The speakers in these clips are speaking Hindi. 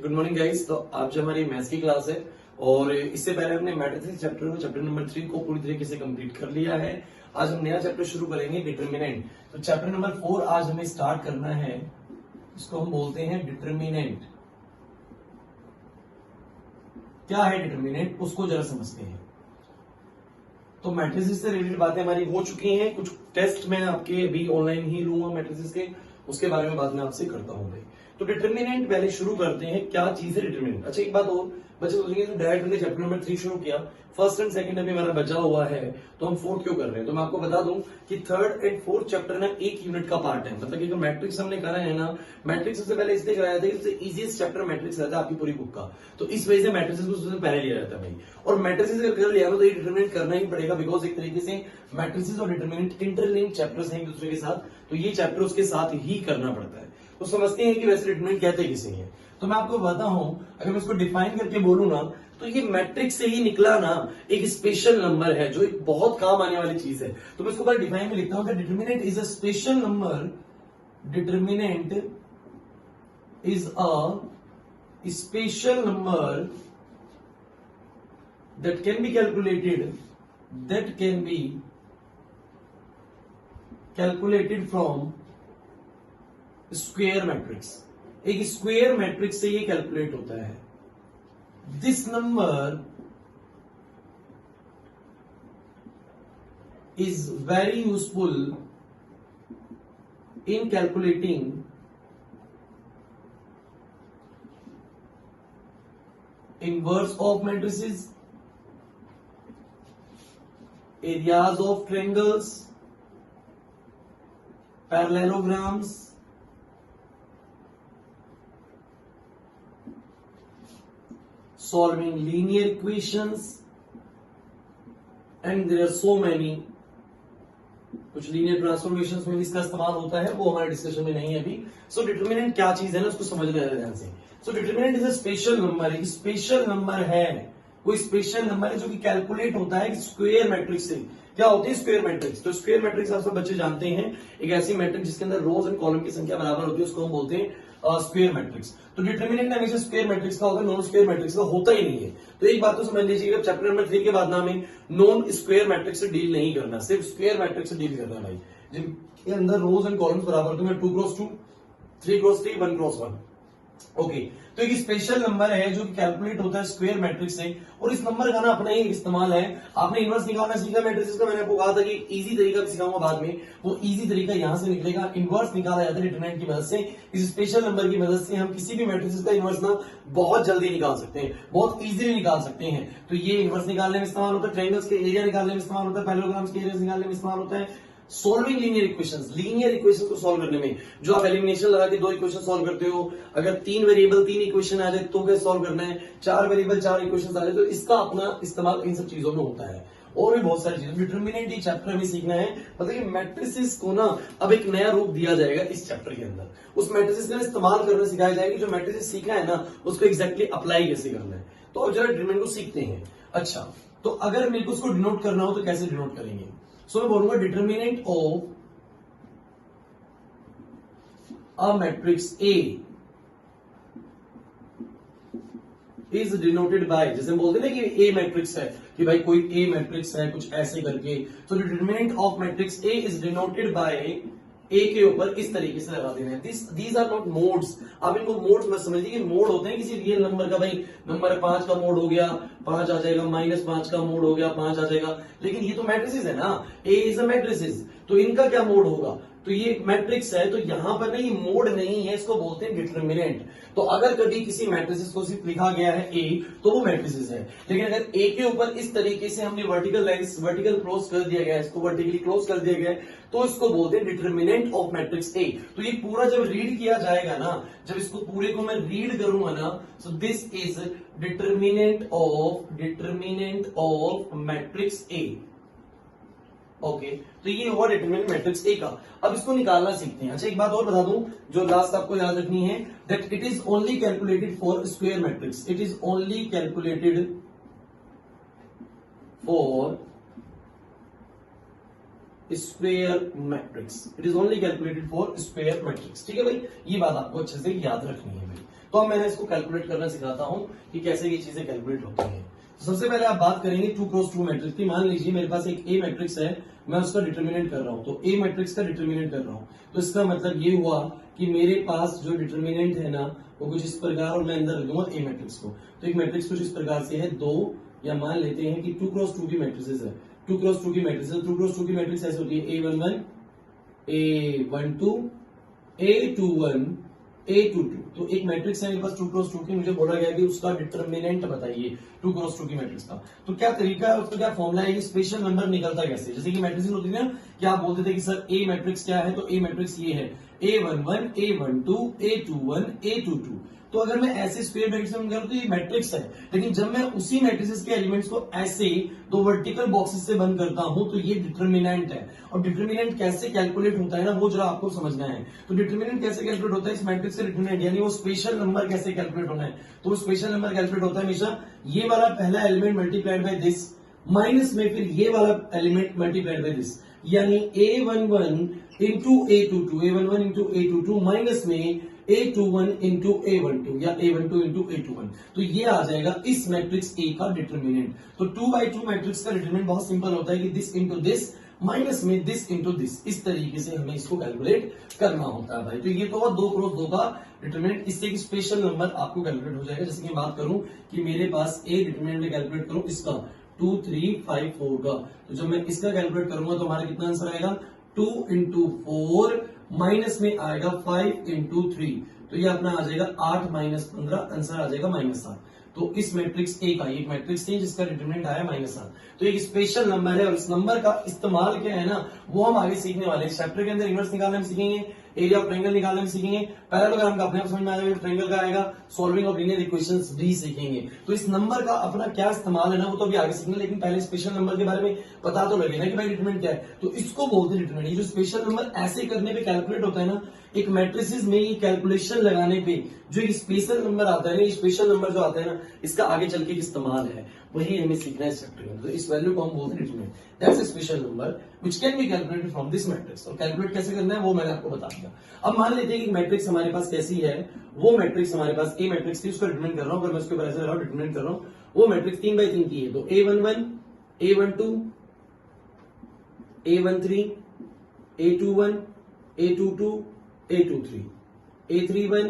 Good morning guys. तो आज जो हमारी मैथ्स की क्लास है और इससे पहले हमने मैट्रिक्स चैप्टर नंबर 3 को पूरी तरीके से कंप्लीट कर लिया है। आज हम नया चैप्टर शुरू करेंगे डिटर्मिनेंट। तो चैप्टर नंबर 4 आज हमें स्टार्ट करना है। इसको हम बोलते हैं डिटर्मिनेंट। क्या है डिटर्मिनेंट, उसको जरा समझते हैं। तो मैट्रिसेस से रिलेटेड बातें हमारी हो चुकी हैं। कुछ टेस्ट मैं आपके अभी ऑनलाइन ही लूंगा मैट्रिसेस के, उसके बारे में बात मैं आपसे करता हूं भाई। तो डिटर्मिनेंट पहले शुरू करते हैं, क्या चीज है डिटर्मिनेंट। अच्छा एक बात और, बच्चे सोचेंगे तो डायरेक्ट हमने चैप्टर नंबर 3 शुरू किया, फर्स्ट एंड सेकंड अभी हमारा बचा हुआ है, तो हम फोर्थ क्यों कर रहे हैं। तो मैं आपको बता दूं कि थर्ड एंड फोर्थ चैप्टर ना एक यूनिट का पार्ट है। मतलब कि जो मैट्रिक्स हमने करा है ना, मैट्रिक्स सबसे पहले इसलिए कराया था, सबसे इजीएस्ट चैप्टर मैट्रिक्स रहता है आपकी पूरी बुक का। तो इस वजह से मैट्रिक्स को सबसे पहले लिया जाता है भाई। और मैट्रिक्स अगर कर लिया तो ये डिटर्मिनेंट करना ही पड़ेगा, बिकॉज एक तरीके से मैट्रिक्स और डिटर्मिनेंट इंटरलिंक चैप्टर्स हैं एक दूसरे के साथ, तो ये चैप्टर उसके साथ ही करना पड़ता है। तो समझते हैं कि वैसे डिटर्मिनेंट कहते किसे हैं। तो मैं आपको बताता हूं, अगर मैं इसको डिफाइन करके बोलूं ना, तो ये मैट्रिक्स से ही निकला ना एक स्पेशल नंबर है, जो एक बहुत काम आने वाली चीज है। तो मैं इसको पहले डिफाइन में लिखता हूं कि determinant is a special number. Determinant is a special number that can be calculated from square matrix. एक स्क्वेयर मैट्रिक्स से ये कैलकुलेट होता है। This number is very useful in calculating inverse of matrices, areas of triangles, parallelograms, solving linear equations, and there are so many। कुछ लीनियर ट्रांसफॉर्मेशंस में भी इसका इस्तेमाल होता है, वो हमारे डिस्कशन में नहीं है अभी। सो डिटर्मिनेंट क्या चीज है ना, उसको समझना है ध्यान से। So determinant is a special number. एक स्पेशल नंबर है, कोई स्पेशल नंबर है जो कि कैलकुलेट होता है स्क्वायर मैट्रिक्स से। क्या होती है स्क्वायर मैट्रिक्स? तो स्क्वायर मैट्रिक्स आप सब बच्चे जानते हैं, एक ऐसी मैट्रिक्स जिसके अंदर रोज एंड कॉलम की संख्या बराबर होती है, उसको हम बोलते हैं स्क्वायर मैट्रिक्स। तो डिटर्मिनेंट हमेशा स्क्वायर मैट्रिक्स का होगा, नॉन स्क्वायर मैट्रिक्स का होता ही नहीं है। तो एक बात तो समझ लीजिएगा, चैप्टर नंबर 3 के बाद ना हमें नॉन स्क्वायर मैट्रिक्स से डील नहीं करना, सिर्फ स्क्वायर मैट्रिक्स से डील करना भाई, जिनके अंदर रोज एंड कॉलम्स बराबर होते हैं, 2x2, 3x3, 1x1। ओके, तो एक स्पेशल नंबर है जो कैलकुलेट होता है स्क्वायर मैट्रिक्स से, और इस नंबर का ना अपना ही इस्तेमाल है। आपने इनवर्स निकालना सीखा मैट्रिक्स का, मैंने आपको कहा था कि इजी तरीका भी सिखाऊंगा बाद में, वो इजी तरीका यहां से निकलेगा। इनवर्स निकाला जाता है डिटर्मिनेंट की मदद से। इस स्पेशल नंबर की मदद से हम किसी भी मैट्रिक्स का इनवर्स ना बहुत जल्दी निकाल सकते हैं, बहुत इजीली निकाल सकते हैं। तो ये इनवर्स निकालने में इस्तेमाल होता है, ट्रायंगल्स के एरिया निकालने में इस्तेमाल होता है, पैरेललोग्राम्स के एरिया निकालने में इस्तेमाल होता है, सॉल्विंग लीनियर इक्वेशन को सॉल्व करने में। जो आप एलिमिनेशन लगा के 2 इक्वेशन सॉल्व करते हो, अगर 3 वेरिएबल 3 इक्वेशन आ जाए तो कैसे सॉल्व करना है, 4 वेरिएबल 4 इक्वेशन आ जाए, तो इसका अपना इस्तेमाल इन सब चीजों में होता है। और भी बहुत सारी चीजें डिटर्मिनेंट ये चैप्टर हमें सीखना है। मतलब कि मैट्रिसेस को ना अब एक नया रूप दिया जाएगा इस चैप्टर के अंदर। उस मैट्रिसेस का इस्तेमाल करना सिखाया जाएगा, जो मैट्रिसेस सीखा है ना उसको एग्जैक्टली अप्लाई कैसे करना है। तो अब जरा डिटर्मिनेंट को सीखते हैं। अच्छा, तो अगर मेरे को उसको डिनोट करना हो तो कैसे डिनोट करेंगे। सो मैं बोलूंगा determinant of a matrix A is denoted by, जैसे हम बोलते हैं ना कि A मैट्रिक्स है, कि भाई कोई A मैट्रिक्स है कुछ ऐसे करके, तो determinant of matrix A is denoted by A के ऊपर इस तरीके से लगा देना है। These are not modes. आप इनको मोड्स मत समझिए कि मोड होते हैं किसी रियल नंबर का। भाई नंबर 5 का मोड हो गया 5 आ जाएगा, -5 का मोड हो गया 5 आ जाएगा, लेकिन ये तो मैट्रिसेस है ना, A इज अ मैट्रिसेस, तो इनका क्या मोड होगा। तो ये एक मैट्रिक्स है, तो यहां पर नहीं मोड नहीं है, इसको बोलते हैं डिटर्मिनेंट। तो अगर कभी किसी मैट्रिसेस को सिर्फ लिखा गया है ए, तो वो मैट्रिसेस है। लेकिन अगर ए के ऊपर इस तरीके से हमने वर्टिकल क्लोज कर दिया गया, इसको वर्टिकली क्लोज कर दिया गया, तो इसको बोलते हैं डिटर्मिनेंट ऑफ मैट्रिक्स ए। तो ये पूरा जब रीड किया जाएगा ना, जब इसको पूरे को मैं रीड करूंगा ना, so this is determinant of matrix A. Okay, तो ये हुआ डिटरमिनेंट मैट्रिक्स ए का। अब इसको निकालना सीखते हैं। अच्छा एक बात और बता दूं जो लास्ट आपको याद रखनी है, that it is only calculated for square matrix. It is only calculated for square matrix. It is only calculated for square matrix. ठीक है भाई, ये बात आपको अच्छे से याद रखनी है भाई। तो अब मैं इसको कैलकुलेट करना सिखाता हूं कि कैसे ये चीजें कैलकुलेट होती हैं। तो सबसे पहले आप बात करेंगे 2x2 मैट्रिक्स की। मान लीजिए मेरे पास एक ए मैट्रिक्स है, मैं उसका डिटर्मिनेंट कर रहा हूं, तो ए मैट्रिक्स का डिटर्मिनेंट कर रहा हूं, तो इसका मतलब ये हुआ कि मेरे पास जो डिटर्मिनेंट है ना वो कुछ इस प्रकार, और मैं अंदर लूंगा ए मैट्रिक्स को। तो एक मैट्रिक्स कुछ इस प्रकार से है, 2, या मान लेते हैं कि 2x2 की मैट्रिसेस है, 2x2 की मैट्रिक्स है। 2x2 की मैट्रिक्स ऐसे होती है A11 A12 A21 A22। तो एक मैट्रिक्स है मेरे पास 2x2 की, मुझे बोला गया कि उसका डिटर्मिनेंट बताइए 2x2 की मैट्रिक्स का। तो क्या तरीका है उसका, क्या फॉर्मूला है, स्पेशल नंबर निकलता कैसे। जैसे कि मैट्रिक्स होती है ना कि आप बोलते थे कि सर ए मैट्रिक्स क्या है, तो ए मैट्रिक्स ये है A11 A12 A21 A22। तो अगर मैं ऐसे स्क्वायर ब्रैकेट में करूं तो ये मैट्रिक्स है, लेकिन जब मैं उसी मैट्रिक्स के एलिमेंट्स को ऐसे दो वर्टिकल बॉक्सेस से बंद करता हूं तो ये डिटर्मिनेंट है। और डिटर्मिनेंट कैसे कैलकुलेट होता है ना वो जरा आपको समझना है। तो डिटर्मिनेंट कैसे कैलकुलेट होता है, इस मैट्रिक्स का डिटर्मिनेंट यानी वो स्पेशल नंबर कैसे कैलकुलेट होना है। तो स्पेशल नंबर कैलकुलेट होता है हमेशा ये वाला पहला element multiplied by this, minus में फिर ये वाला एलिमेंट मल्टीप्लाइड बाय दिस, यानी A11 into A22 A11 into A22 minus में A21 इंटू A12 या A12 इंटू A21। तो ये आ जाएगा इस मैट्रिक्स A का डिटर्मिनेंट। तो 2x2 मैट्रिक्स का डिटर्मिनेंट बहुत सिंपल होता है कि दिस इंटू दिस माइनस में दिस इंटू दिस, इस तरीके से हमें इसको कैलकुलेट करना होता है भाई। तो ये तो 2x2 का डिटर्मिनेंट, इससे एक स्पेशल नंबर आपको कैलकुलेट हो जाएगा। जैसे कि बात करूं कि मेरे पास A डिटर्मिनेंट में कैलकुलेट करूं इसका 2 3 5 4 का, तो जब मैं इसका कैलकुलेट करूंगा तो हमारा कितना आंसर आएगा 2 इंटू 4 माइनस में आएगा 5 इंटू 3, तो ये अपना आ जाएगा 8 माइनस 15, आंसर आ जाएगा -7। तो इस मैट्रिक्स ए का एक मैट्रिक्स है जिसका डिटरमिनेंट आया -7, तो एक स्पेशल नंबर है। और इस नंबर का इस्तेमाल क्या है ना वो हम आगे सीखने वाले हैं। चैप्टर के अंदर इनवर्स निकालना हम सीखेंगे, एरिया ऑफ ट्रायंगल निकालना भी सीखेंगे, पैरेललोग्राम का अपने आप समझ में आ जाएगा, ट्रायंगल का आएगा, सॉल्विंग ऑफ लीनियर इक्वेशंस भी सीखेंगे। तो इस नंबर का अपना क्या इस्तेमाल है ना वो तो अभी आगे सीखना, लेकिन पहले स्पेशल नंबर के बारे में पता तो लगे ना कि भाई डिटरमिनेंट क्या है। तो इसको बोलते हैं डिटरमिनेंट। ये जो स्पेशल नंबर ऐसे करने पे कैलकुलेट होता है ना, एक मैट्रिसेस में ये कैलकुलेशन लगाने पे जो एक स्पेशल नंबर आता है ना, स्पेशल नंबर जो आता है ना इसका आगे चल के इस्तेमाल है, वही हमें सीखना है इस चैप्टर में। तो इस वैल्यू को हम बोलते हैं determinant, that's a special number which can be calculated from this matrix. और कैलकुलेट कैसे करना है वो मैंने आपको बता दिया। अब मान लेते हैं कि मैट्रिक्स हमारे पास कैसी है, वो मैट्रिक्स हमारे पास ए मैट्रिक्स थी, उसका डिटरमिनेंट कर रहा हूं। अगर मैं उसके ऊपर ऐसे लगा डिटरमिनेंट कर रहा हूं, वो मैट्रिक्स 3x3 की है, तो A11 A12 A13 A21 A22 A23 A31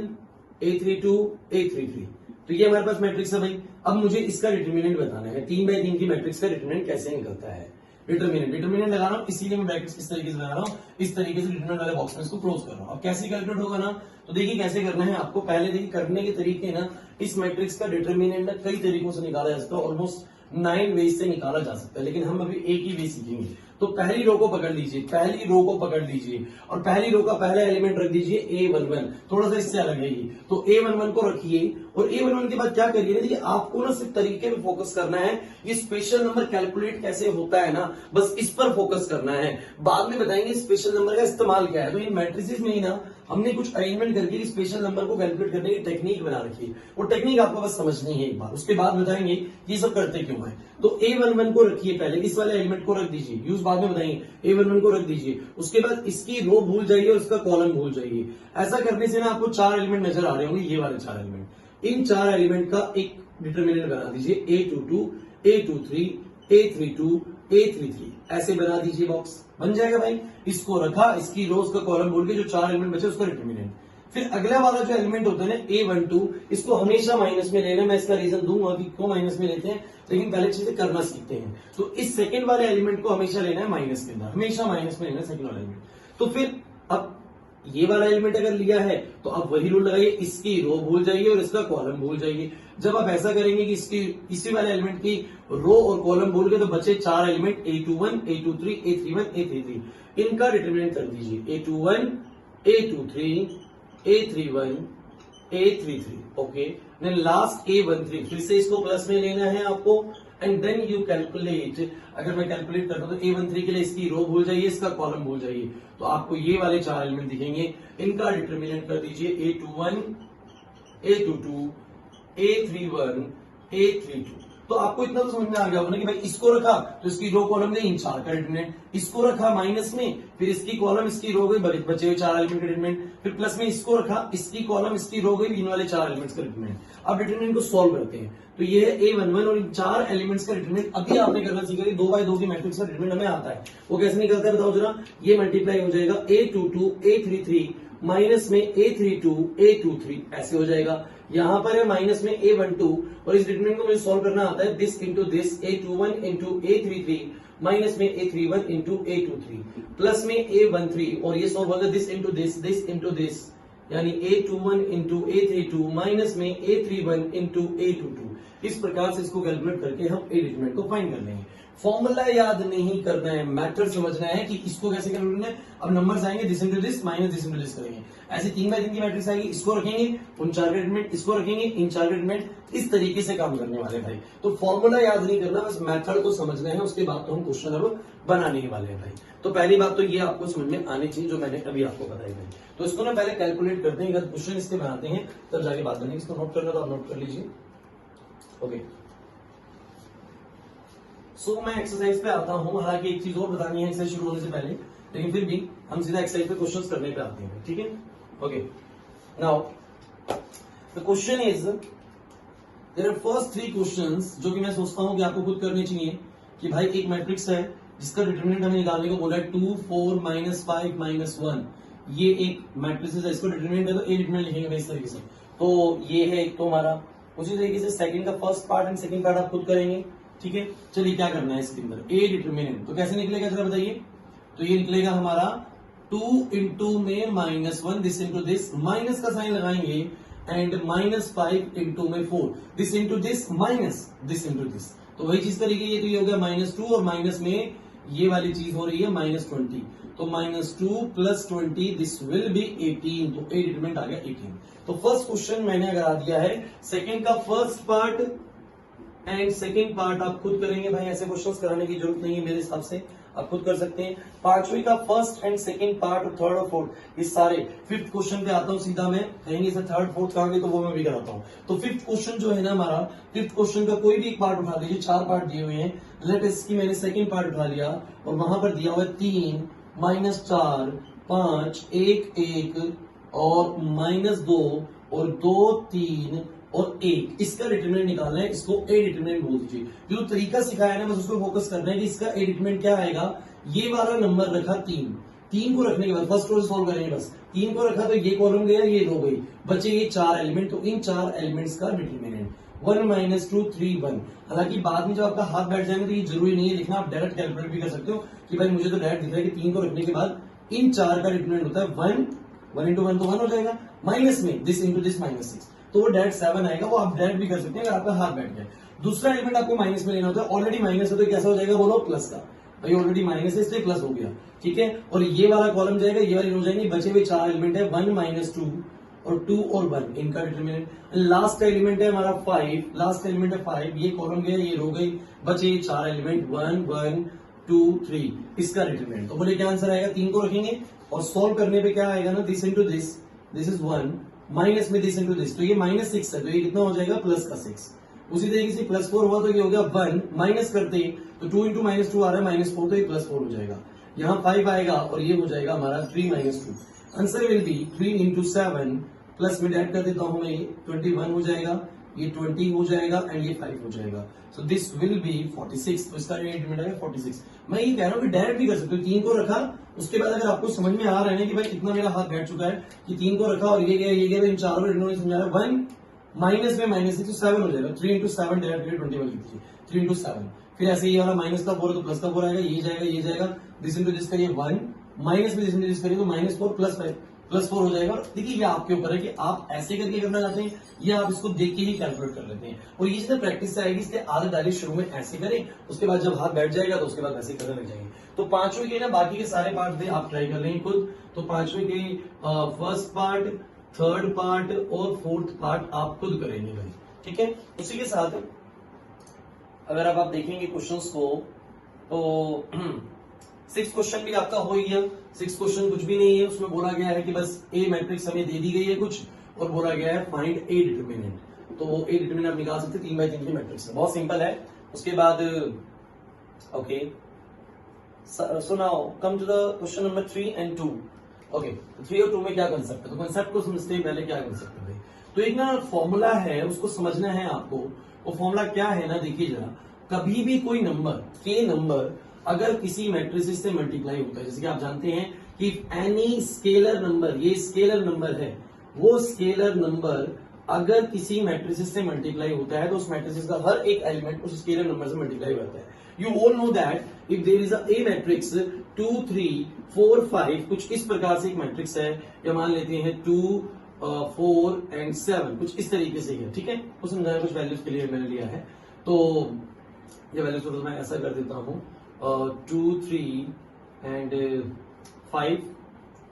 A32 A33, तो ये हमारे पास मैट्रिक्स है भाई। अब मुझे इसका डिटरमिनेंट बताना है, 3x3 की मैट्रिक्स का डिटरमिनेंट कैसे निकलता है। डिटरमिनेंट लगा रहा हूं, इसीलिए मैं ब्रैकेट्स इस तरीके से बना रहा हूं, इस तरीके से डिटरमिनेंट वाले बॉक्स में इसको क्लोज कर रहा हूं। अब कैसे कैलकुलेट होगा ना, तो देखिए कैसे करना है आपको। पहले देखिए करने के तरीके ना, इस मैट्रिक्स का डिटरमिनेंट कई तरीकों से निकाला जा सकता है, ऑलमोस्ट 9 वेज से निकाला जा सकता है, लेकिन हम अभी एक ही वे सीखेंगे। तो पहली रो को पकड़ लीजिए, पहली रो को पकड़ लीजिए और पहली रो का पहला एलिमेंट रख दीजिए A11, थोड़ा सा इससे अलग है ये, तो A11 को रखिए। और A11 के बाद क्या करिए ना, देखिए आपको ना सिर्फ तरीके पे फोकस करना है, ये स्पेशल नंबर कैलकुलेट कैसे होता है ना, बस इस पर फोकस करना है। बाद में बताएंगे स्पेशल नंबर का इस्तेमाल क्या है। तो इन मैट्रिसेस में ही ना हमने कुछ अरेंजमेंट करके स्पेशल नंबर को कैलकुलेट करने की टेक्निक बना रखी है, वो टेक्निक आपको बस समझनी है एक बार, उसके बाद बताएंगे ये सब करते क्यों है। तो A11 को रखिए, पहले इस वाले एलिमेंट को रख दीजिए, यूज बाद में बताएंगे। A11 को रख दीजिए, उसके बाद इसकी रो भूल जाइए और इसका कॉलम भूल जाइए। ऐसा करने से ना आपको 4 एलिमेंट नजर आ रहे होंगे, ये वाले 4 एलिमेंट। इन 4 एलिमेंट का एक डिटरमिनेंट बना दीजिए, A22 A23 A32 A33, ऐसे बना दीजिए, बॉक्स बन जाएगा भाई। इसको रखा, इसकी रोज का कॉलम बोल के जो 4 एलिमेंट बचे उसका डिटरमिनेंट। फिर अगला वाला जो एलिमेंट होता है ना A12, इसको हमेशा माइनस में लेना, मैं इसका रीजन दूंगा कि क्यों माइनस में लेते हैं, लेकिन पहले चीजें करना सीखते हैं। तो इस सेकंड वाले एलिमेंट को हमेशा लेना है माइनस के अंदर, हमेशा माइनस में लेना है सेकंड वाला एलिमेंट। तो फिर अब ये वाला एलिमेंट अगर लिया है तो अब वही रूल लगाइए, इसकी रो भूल जाइए और इसका कॉलम भूल जाइए। जब आप ऐसा करेंगे कि इसकी इसी वाले एलिमेंट की रो और कॉलम भूल गए तो बचे 4 element A21 A23 A31 A33, इनका डिटरमिनेंट कर दीजिए A21 A23 A31 A33, okay. Then last A13, फिर से इसको प्लस में लेना है आपको, एंड देन यू कैलकुलेट। अगर मैं कैलकुलेट करता हूं तो A13 के लिए इसकी रो भूल जाइए, इसका कॉलम भूल जाइए, तो आपको ये वाले 4 एलिमेंट दिखेंगे। इनका डिटरमिनेंट कर दीजिए A21 A22 A31 A32। तो आपको इतना तो समझ में आ गया होगा ना कि भाई इसको रखा तो इसकी रो कॉलम गई इन चार का डिटरमिनेंट, इसको रखा माइनस में, फिर इसकी कॉलम इसकी रो गई बचे हुए चार एलिमेंट का डिटरमिनेंट, फिर प्लस में इसको रखा इसकी कॉलम इसकी रो गई इन वाले चार एलिमेंट्स का डिटरमिनेंट। अब डिटरमिनेंट को सॉल्व करते हैं तो ये है A11 और इन चार एलिमेंट्स का डिटरमिनेंट अभी आपने करना सीखा कि 2x2 की मैट्रिक्स का डिटरमिनेंट हमें आता है, वो कैसे निकलता है बताओ जरा। ये मल्टीप्लाई हो जाएगा A22 A33 माइनस में A32 A23 ऐसे हो जाएगा। यहां पर है माइनस में A12 और इस डिटरमिनेंट को मुझे सॉल्व करना आता है this into this A21 into A33 minus में A31 इंटू A23 प्लस में A13 और ये सॉल्व होगा दिस इंटू दिस यानी A21 इंटू A32 माइनस में A31 इंटू A22। इस प्रकार से इसको कैलकुलेट करके हम ए डिटरमिनेंट को फाइंड कर लेंगे। फॉर्मूला याद नहीं करना है, मैथड समझना है कि इसको कैसे कैलकुलेट करना है। अब नंबर्स आएंगे this into this minus this into this करेंगे, ऐसे 3x3 की मैट्रिक्स आएगी, इसको रखेंगे उन चार का डिटरमिनेंट, इसको रखेंगे इन चार का डिटरमिनेंट, इस तरीके से काम करने वाले भाई। तो फॉर्मूला याद नहीं करना, बस मैथड को समझना है, उसके बाद तो हम क्वेश्चन अब बनाने वाले हैं भाई। तो पहली बात तो ये आपको समझ में आनी चाहिए जो मैंने अभी आपको बताई भाई। तो इसको ना पहले कैलकुलेट करते हैं, अगर क्वेश्चन इसके बनाते हैं तब जाके बात बनेगी। इसको नोट करना तो आप नोट कर लीजिए। ओके सो मैं एक्सरसाइज पे आता हूं, हालांकि एक चीज और बतानी है एक्सरसाइज शुरू होने से पहले, लेकिन फिर भी हम सीधा एक्सरसाइज पे क्वेश्चंस करने पे आते हैं, ठीक है। Okay now the question is there are first 3 questions जो कि मैं सोचता हूं कि आपको खुद करने चाहिए कि भाई एक मैट्रिक्स है जिसका डिटरमिनेंट हमें निकालने को बोला है 2 4 -5 -1। ये एक मैट्रिक्स है, इसको डिटरमिनेंट है तो ए डिटरमिनेंट लिखेंगे इस तरीके से। तो ये है एक तो हमारा, उसी तरीके से सेकंड का first part and second part आप खुद करेंगे, ठीक है। चलिए क्या करना है इसके अंदर ए डिटरमिनेंट, तो कैसे निकलेगा जरा बताइए। तो ये निकलेगा हमारा 2 इंटू में -1 दिस इंटू दिस, माइनस का साइन लगाएंगे एंड -5 इंटू में 4 this into this minus this into this, तो वही चीज करेंगे। ये तो ये हो गया -2 और माइनस में ये वाली चीज हो रही है -20, तो -2 + 20 दिस विल बी 18, तो ए डिटरमिनेंट आ गया 18। तो फर्स्ट क्वेश्चन मैंने अगर आ दिया है, सेकंड का first part and second part आप खुद करेंगे भाई, ऐसे क्वेश्चंस कराने की जरूरत नहीं है मेरे हिसाब से, आप खुद कर सकते हैं। पांचवी का फर्स्ट एंड सेकंड पार्ट और थर्ड और फोर्थ, ये सारे। फिफ्थ क्वेश्चन पे आता हूं सीधा मैं, कहेंगे सर थर्ड फोर्थ कहांगे, तो वो मैं भी कराता हूं। तो फिफ्थ क्वेश्चन जो है ना हमारा, फिफ्थ क्वेश्चन का कोई भी एक पार्ट उठा लीजिए, 4 पार्ट दिए हुए हैं। लेट इसकी मैंने सेकंड पार्ट उठा लिया और वहां पर दिया हुआ है 3 -4 5 1 1 और -2 और 2 3 और 1, इसका डिटरमिनेंट निकालना है, इसको ए डिटरमिनेंट बोल दीजिए। जो तरीका सिखाया है ना बस उसको फोकस करना है कि इसका ए डिटरमिनेंट क्या आएगा। ये वाला नंबर रखा 3 को रखने के बाद फर्स्ट रो सॉल्व करेंगे, बस 3 को रखा तो ये कॉलम गया ये रो गई, बचे ये 4 एलिमेंट, तो इन 4 एलिमेंट्स का डिटरमिनेंट 1 -2 3 1। हालांकि बाद में जब आपका हाथ बैठ जाएंगे तो ये जरूरी नहीं है लिखना, आप डायरेक्ट कैलकुलेट भी कर सकते हो कि भाई मुझे तो डायरेक्ट दिख रहा है कि 3 को रखने के बाद इन 4 का डिटरमिनेंट होता है 1 इंटू 1 तो 1 हो जाएगा, माइनस में दिस इंटू दिस -6, तो वो डायरेक्ट 7 आएगा। वो आप डायरेक्ट भी कर सकते हैं अगर आपका हाथ बैठ जाए। दूसरा एलिमेंट आपको माइनस में लेना होता है, ऑलरेडी माइनस है तो कैसा हो जाएगा बोलो, प्लस का। भाई ऑलरेडी माइनस है इसलिए प्लस हो गया, ठीक है। और ये वाला कॉलम जाएगा, ये वाली रो जाएंगे, बचे हुए 4 एलिमेंट है 1 -2 और 2 और 1, इनका डिटरमिनेंट। लास्ट का एलिमेंट है हमारा 5, लास्ट का एलिमेंट है 5, ये कॉलम गया ये रो गई, बचे 4 एलिमेंट 1 1 2 3, इसका डिटरमिनेंट। तो बोले क्या आंसर आएगा, 3 को रखेंगे और सोल्व करने पे क्या आएगा ना, this into this is 1 minus में दिस इंटू दिस, तो ये -6 है तो ये कितना हो जाएगा प्लस का 6। उसी तरीके से +4 हुआ तो ये हो गया 1, माइनस करते तो 2 इंटू -2 आ रहा है -4, तो ये +4 हो जाएगा। यहाँ 5 आएगा और ये हो जाएगा हमारा 3 -2। Answer will be 3 into 7 plus में ऐड कर देता हूं मैं, 21 हो जाएगा, ये 20 हो जाएगा एंड ये 5 हो जाएगा, सो दिस विल बी 46। तो इसका डिटरमिनेंट है 46। मैं ये कह रहा हूं कि डायरेक्ट भी कर सकते हो, 3 को रखा उसके बाद अगर आपको समझ में आ रहा है कि भाई इतना मेरा हाथ बैठ चुका है कि 3 को रखा और ये गया इन चारों का डिटरमिनेंट समझा रहा है 1 माइनस में -6 तो 7 हो जाएगा, 3 इंटू 7 डायरेक्ट 21 लिख दीजिए, 3 इंटू 7। फिर ऐसे ये वाला माइनस का 4 तो प्लस का 4 आएगा, ये जाएगा दिस इंटू दिस करिए 1 माइनस में दिस इंटू दिस करिए तो -4 +4 हो जाएगा। देखिए ये आपके ऊपर है कि आप ऐसे करके करना चाहते हैं या आप इसको देख के ही कैलकुलेट कर लेते हैं। और ये जितना प्रैक्टिस से आएगी इसलिए आदत डाली, शुरू में ऐसे करें, उसके बाद जब हाथ बैठ जाएगा तो उसके बाद ऐसे करने लग जाएंगे। तो पांचवें के ना बाकी के सारे पार्ट भी आप ट्राई कर लेंगे खुद। तो पांचवें के फर्स्ट पार्ट, थर्ड पार्ट और फोर्थ पार्ट आप खुद करेंगे भाई, ठीक है। उसी के साथ अगर आप देखेंगे क्वेश्चंस को तो 6 क्वेश्चन भी आपका हो गया। 6 क्वेश्चन कुछ भी नहीं है, उसमें बोला गया है कि बस ए मैट्रिक्स हमें दे दी गई है कुछ और बोला गया है फाइंड ए डिटरमिनेंट। तो वो ए डिटरमिनेंट आप निकाल सकते 3x3 की मैट्रिक्स है, बहुत सिंपल है। उसके बाद okay, so now come to the question number 3 and 2। Okay, 3 और 2 में क्या कंसेप्ट है, तो कंसेप्ट को समझते ही पहले क्या कंसेप्ट है। तो एक ना फॉर्मूला है, उसको समझना है आपको। वो फॉर्मूला क्या है ना, देखिए जरा, कभी भी कोई नंबर के नंबर अगर किसी मैट्रिसेस से मल्टीप्लाई होता है, जैसे कि आप जानते हैं कि एनी स्केलर नंबर, ये स्केलर नंबर है, वो स्केलर नंबर अगर किसी मैट्रिसेस से मल्टीप्लाई होता है तो उस मैट्रिसेस का हर एक एलिमेंट उस स्केलर नंबर से मल्टीप्लाई होता है। You all know that if there is a matrix 2 3 4 5, कुछ इस प्रकार से एक मैट्रिक्स है, या मान लेते हैं 2 4 and 7, कुछ इस तरीके से है, ठीक है। वो समझाया, कुछ वैल्यूज के लिए मैंने लिया है, तो ये वैल्यूज को तो मैं ऐसा कर देता हूं 2 3 and 5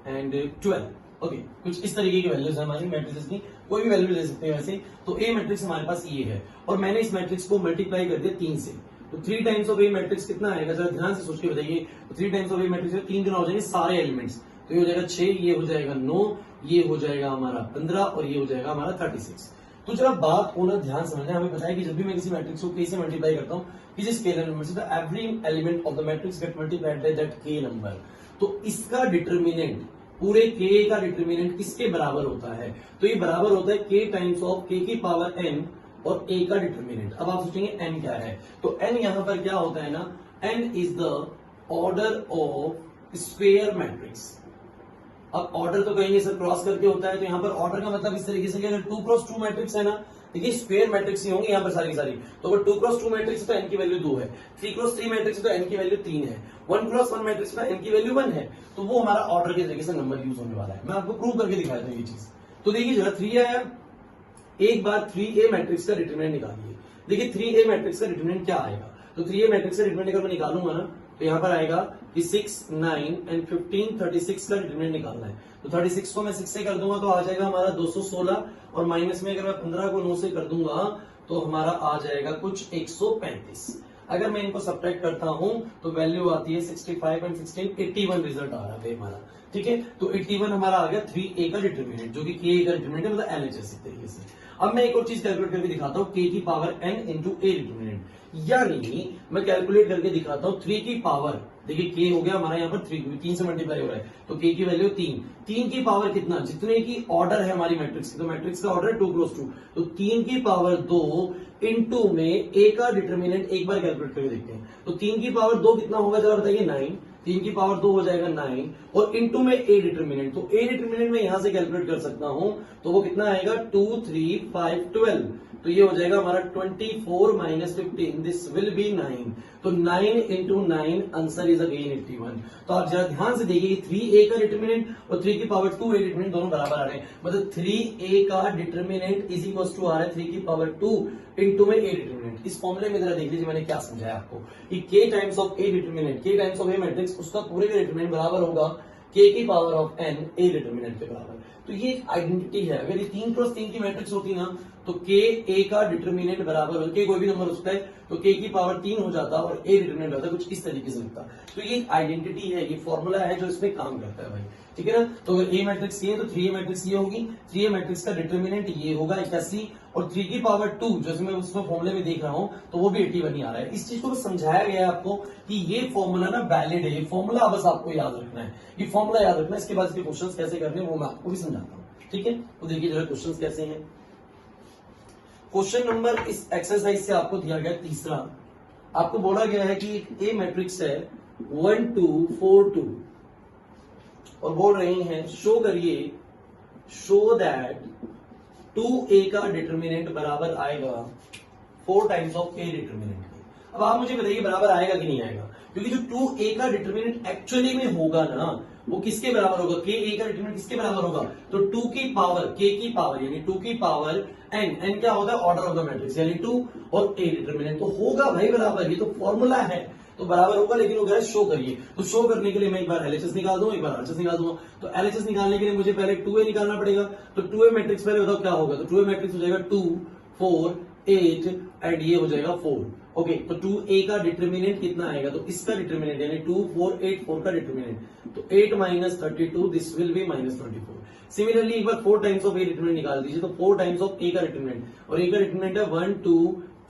and 12। ओके, कुछ इस तरीके की वैल्यूज है हमारी मैट्रिक्स की, कोई भी वैल्यू ले सकते हैं वैसे। तो ए मैट्रिक्स हमारे पास ये है, और मैंने इस मैट्रिक्स को मल्टीप्लाई कर दिया 3 से, तो 3 टाइम्स ऑफ ए मैट्रिक्स कितना आएगा, जरा ध्यान से सोच के बताइए। तो 3 टाइम्स ऑफ ए मैट्रिक्स 3 गुना हो जाएंगे सारे एलिमेंट्स, तो ये हो जाएगा 6, ये हो जाएगा 9, ये हो जाएगा हमारा 15, और ये हो जाएगा हमारा 36। तो जरा बात को ना ध्यान समझना, हमें पता है कि जब भी मैं किसी मैट्रिक्स को के से मल्टीप्लाई करता हूँ किसी स्केलर नंबर से, तो every element of the matrix get multiplied by that k number. तो इसका डिटरमिनेंट, पूरे के का डिटरमिनेंट किसके बराबर होता है, तो ये बराबर होता है के टाइम्स ऑफ के की पावर n और ए का डिटरमिनेंट। अब आप सोचेंगे n क्या है, तो n यहां पर क्या होता है ना, n is the order of square matrix. अब ऑर्डर तो कहेंगे सर क्रॉस करके होता है, तो यहाँ पर ऑर्डर का मतलब इस तरीके से कि अगर 2x2 मैट्रिक्स है ना, देखिए स्क्वायर मैट्रिक्स ही होंगे यहाँ पर सारी की सारी, तो अगर 2x2 मैट्रिक्स है तो n की वैल्यू 2 है, 3x3 मैट्रिक्स है तो n की वैल्यू 3 है, 1x1 मैट्रिक्स में n की वैल्यू 1 है, तो वो हमारा ऑर्डर के तरीके से नंबर यूज होने वाला है। मैं आपको प्रूव करके दिखाता हूँ ये चीज। तो देखिए जरा 3 आया, एक बार 3a मैट्रिक्स का डिटरमिनेंट निकालिए। देखिए 3a मैट्रिक्स का डिटरमिनेंट क्या आएगा, तो 3a मैट्रिक्स का डिटरमिनेंट अगर मैं निकालूंगा ना, तो यहाँ पर आएगा कि 6 9 and 15 36 का डिटरमिनेंट निकालना है। तो 36 को मैं 6 से कर दूंगा तो आ जाएगा हमारा 216, और माइनस में अगर मैं 15 को 9 से कर दूंगा तो हमारा आ जाएगा कुछ 135। अगर मैं इनको सब्ट्रैक्ट करता हूं तो वैल्यू आती है 65 and 16 81 रिजल्ट आ रहा है हमारा, ठीक है। तो 81 हमारा आ गया 3a का डिटरमिनेंट, जो कि के का डिटरमिनेंट है, मतलब एलएचएस इस तरीके से। अब मैं एक और चीज कैलकुलेट करके दिखाता हूँ, k की पावर n इंटू ए डिटरमिनेंट, यानी मैं कैलकुलेट करके दिखाता हूँ 3 की पावर, देखिए k हो गया हमारा यहाँ पर 3 से मल्टीप्लाई हो रहा है, तो k की वैल्यू 3 की पावर कितना, जितने की ऑर्डर है हमारी मैट्रिक्स की, तो मैट्रिक्स का ऑर्डर है 2x2, तो 3 की पावर 2 इंटू में a का डिटरमिनेंट एक बार कैलकुलेट करके देखते हैं। तो 3 की पावर 2 कितना होगा जरा बताइए, 9, 3 की पावर 2 हो जाएगा 9, और इंटू में a डिटरमिनेंट, तो a डिटरमिनेंट मैं यहां से कैलकुलेट कर सकता हूं, तो वो कितना आएगा 2 3 5 12, तो ये हो जाएगा हमारा 24 माइनस 15, दिस विल बी 9, तो 9 इंटू 9 आंसर इज अगेन 81। तो आप जरा ध्यान से देखिए 3a का डिटरमिनेंट और 3 की पावर 2a डिटरमिनेंट दोनों बराबर आ रहे हैं, मतलब 3a का डिटरमिनेंट इज इक्वल टू आ रहा है 3 की पावर 2 इंटू में a डिटरमिनेंट। इस फॉर्मूले में जरा देख लीजिए मैंने क्या समझाया आपको, कि k times of a determinant, k times of a matrix, उसका पूरे का डिटरमिनेंट बराबर होगा k की power of n a determinant के बराबर। तो ये एक आइडेंटिटी है, अगर ये 3x3 की मैट्रिक्स होती ना, तो k a का डिटरमिनेंट बराबर हो, k कोई भी नंबर हो सकता है, तो k की पावर 3 हो जाता और a डिटरमिनेंट होता, कुछ इस तरीके से लगता। तो ये एक आइडेंटिटी है, ये फॉर्मूला है जो इसमें काम करता है भाई, ठीक है ना। तो अगर a मैट्रिक्स ये है तो 3a मैट्रिक्स ये होगी, 3a मैट्रिक्स का डिटरमिनेंट ये होगा 81, और 3 की पावर 2 जैसे मैं उसमें फॉर्मूले में देख रहा हूं तो वो भी 81 ही आ रहा है। इस चीज को समझाया गया है आपको कि ये फॉर्मूला ना वैलिड है, ये फॉर्मूला बस आपको याद रखना है, ये फॉर्मूला याद रखना है। इसके बाद इसके क्वेश्चंस कैसे करने हैं वो मैं आपको भी समझाता हूँ, ठीक है। तो देखिए जरा क्वेश्चंस कैसे हैं। क्वेश्चन नंबर इस एक्सरसाइज से आपको दिया गया तीसरा, आपको बोला गया है कि एक ए मैट्रिक्स है 1 2 4 2, और बोल रहे हैं शो करिए, शो दैट 2a का डिटरमिनेंट बराबर आएगा 4 टाइम्स ऑफ a डिटरमिनेंट के। अब आप मुझे बताइए बराबर आएगा कि नहीं आएगा, क्योंकि जो 2a का डिटरमिनेंट एक्चुअली में होगा ना, वो किसके बराबर होगा, k a का डिटरमिनेंट किसके बराबर होगा, तो 2 की पावर k की पावर यानी 2 की पावर n क्या होता है, ऑर्डर ऑफ द मैट्रिक्स यानी 2, और a डिटरमिनेंट तो होगा भाई बराबर, ये तो फॉर्मूला है, तो बराबर होगा। लेकिन वो शो करिए, तो शो करने के लिए मैं एक बार एलएचएस निकाल दूं, एक बार आरएचएस निकाल दूंगा। तो एलएचएस निकालने के लिए मुझे पहले 2a निकालना पड़ेगा, तो 2a मैट्रिक्स पहले बताओ क्या होगा, तो 2a मैट्रिक्स हो जाएगा 2 4 8 एंड ये हो जाएगा 4। ओके, तो 2a का डिटरमिनेंट कितना आएगा, तो इसका डिटरमिनेंट यानी 2 4 8 4 का डिटरमिनेंट, तो 8 minus 32 this will be minus 24। Similarly एक बार 4 टाइम्स ऑफ ए डिटरमिनेंट निकाल दीजिए, तो 4 टाइम्स ऑफ ए का डिटरमिनेंट, और ए का डिटरमिनेंट है 1 2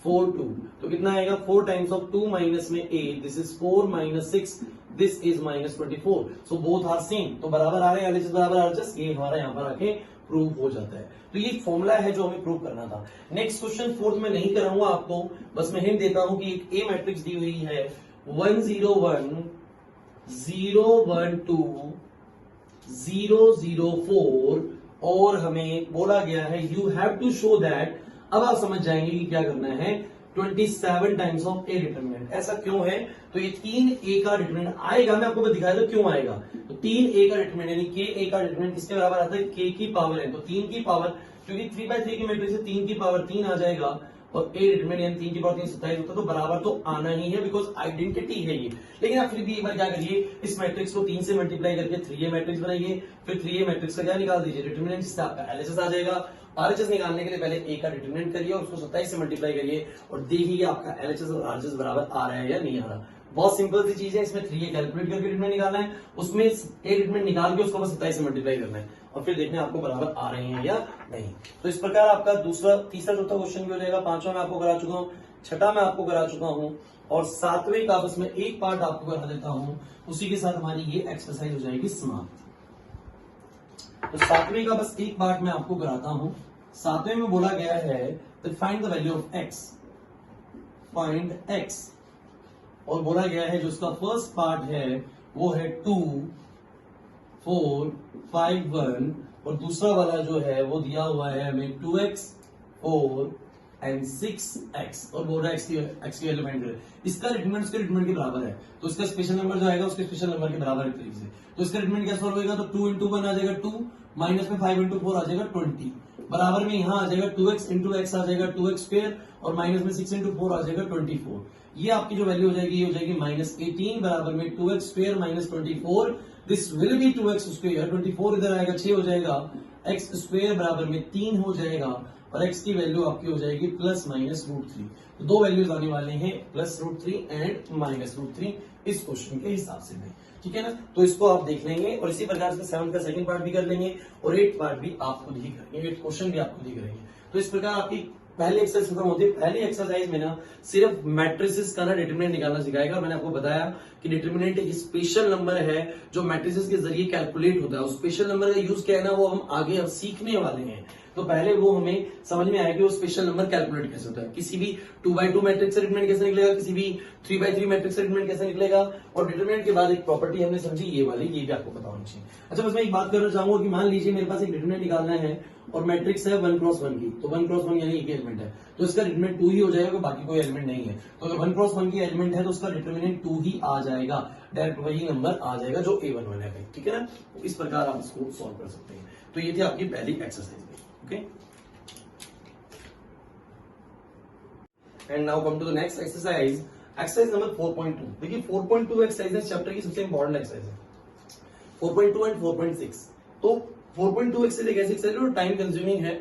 4 2, तो कितना आएगा 4 टाइम्स ऑफ 2 माइनस में A, this is 4 minus 6, this is minus 24, so both are same, तो बराबर आ रहे हैं, LHS बराबर RHS, ये हमारा यहाँ पर आके प्रूव हो जाता है। तो ये फॉर्मूला है जो हमें प्रूव करना था। नेक्स्ट क्वेश्चन फोर्थ में नहीं कराऊंगा आपको, बस मैं हिंट देता हूं कि एक ए मैट्रिक्स दी हुई है 1 0 1 0 1 2 0 0 4, और हमें बोला गया है you have to show that, अब आप समझ जाएंगे कि क्या करना है, 27 टाइम्स ऑफ ए डिटरमिनेंट। ऐसा क्यों है, तो ये 3 ए का डिटरमिनेंट आएगा, मैं आपको दिखाया था क्यों आएगा, तो 3 ए का डिटरमिनेंट यानी के ए का डिटरमिनेंट किसके बराबर आता है, के की पावर है, तो 3 की पावर, क्योंकि 3/3 की मैट्रिक्स से 3 की पावर 3 आ जाएगा, और ए डिटरमिनेंट यानी 3 की पावर 3 27 होता है, तो बराबर तो आना ही है, बिकॉज आइडेंटिटी है ये। लेकिन आप फिर भी एक बार क्या करिए, इस मैट्रिक्स को 3 से मल्टीप्लाई करके 3a मैट्रिक्स बनाइए, फिर 3a मैट्रिक्स का क्या निकाल दीजिए, डिटरमिनेंट, जिससे आपका LHS आ जाएगा। RHS निकालने के लिए पहले ए का डिटरमिनेंट करिए और उसको 27 से मल्टीप्लाई करिए, और देखिए आपका LHS और RHS बराबर आ रहा है या नहीं आ रहा। बहुत सिंपल सी चीज है, इसमें 3a कैलकुलेट करके डिटरमिनेंट निकालना है, उसमें ए डिटरमिनेंट निकाल के उसको बस 27 से मल्टीप्लाई करना है, और फिर देखना है आपको बराबर आ रहे हैं या नहीं। तो इस प्रकार आपका दूसरा, तीसरा, चौथा क्वेश्चन भी हो जाएगा। पांचवा मैं आपको करा चुका हूँ, छठा मैं आपको करा चुका हूँ, और सातवें का बस मैं एक पार्ट आपको करा देता हूँ, उसी के साथ हमारी ये एक्सरसाइज हो जाएगी समाप्त। तो सातवें का बस एक पार्ट मैं आपको कराता हूं। सातवें में बोला गया है find the value of x, find x, और बोला गया है जो उसका फर्स्ट पार्ट है वो है 2 4 5 1, और दूसरा वाला जो है वो दिया हुआ है हमें 2x 4 एंड 6x, और बोल रहा है एक्स की एलिमेंट है, इसका डिटरमिनेंट उसके डिटरमिनेंट के बराबर है, तो इसका स्पेशल नंबर जो आएगा उसके स्पेशल नंबर के बराबर एक तरीके से, तो इसका डिटरमिनेंट क्या सॉल्व होगा, तो 2 into 1 आ जाएगा 2, माइनस में 5 into 4 आ जाएगा 20, बराबर में यहां आ जाएगा 2x into x आ जाएगा 2x स्क्वायर, और माइनस में 6 into 4 आ जाएगा 24, ये आपकी जो वैल्यू हो जाएगी ये हो जाएगी -18, बराबर में 2x square minus 24, this will be 2x square, 24 इधर आएगा 6 हो जाएगा, x स्क्वायर बराबर में 3 हो जाएगा, और x की वैल्यू आपकी हो जाएगी +-√3, तो दो वैल्यूज आने वाले हैं +√3 एंड -√3 इस क्वेश्चन के हिसाब से भी, ठीक है ना। तो इसको आप देख लेंगे, और इसी प्रकार से 7 का सेकंड पार्ट भी कर लेंगे, और 8 पार्ट भी आप खुद ही करेंगे, 8 क्वेश्चन भी आप खुद ही करेंगे। तो इस प्रकार आपकी पहली एक्सरसाइज खत्म होती है। पहली एक्सरसाइज में ना सिर्फ मैट्रिसेस का ना डिटरमिनेंट निकालना सिखाएगा। मैंने आपको बताया कि डिटरमिनेंट एक स्पेशल नंबर है जो मैट्रिसेस के जरिए कैलकुलेट होता है। उस स्पेशल नंबर का यूज क्या है ना, वो हम आगे अब सीखने वाले हैं। तो पहले वो हमें समझ में आएगा कि वो स्पेशल नंबर कैलकुलेट कैसे होता है। किसी भी 2x2 मैट्रिक्स से डिटरमिनेंट कैसे निकलेगा, किसी भी 3x3 मैट्रिक्स से डिटरमिनेंट कैसे निकलेगा, और डिटरमिनेंट के बाद एक प्रॉपर्टी हमने समझी ये वाली, ये भी आपको पता होनी चाहिए। अच्छा, बस मैं एक बात करना चाहूंगा कि मान लीजिए मेरे पास एक डिटरमिनेंट निकालना है और मैट्रिक्स है 1x1 की, तो 1x1 यानी एक एलिमेंट है, तो इसका डिटरमिनेंट 2 ही हो जाएगा, बाकी कोई एलिमेंट नहीं है। तो अगर 1x1 की एलिमेंट है तो उसका डिटरमिनेंट 2 ही आ जाएगा, डायरेक्ट वही नंबर आ जाएगा जो A11 है भाई, ठीक है ना। तो इस प्रकार आप इसको सॉल्व कर सकते हैं। तो ये थी आपकी पहली exercise, okay. And now come to the next exercise, exercise number 4.2। देखिए 4.2 एक्सरसाइज इस चैप्टर की सबसे इंपॉर्टेंट एक्सरसाइज है, 4.2 एंड 4.6। तो 4.2 एक्सरसाइज एक ऐसी एक्सरसाइज है जो टाइम कंज्यूमिंग है,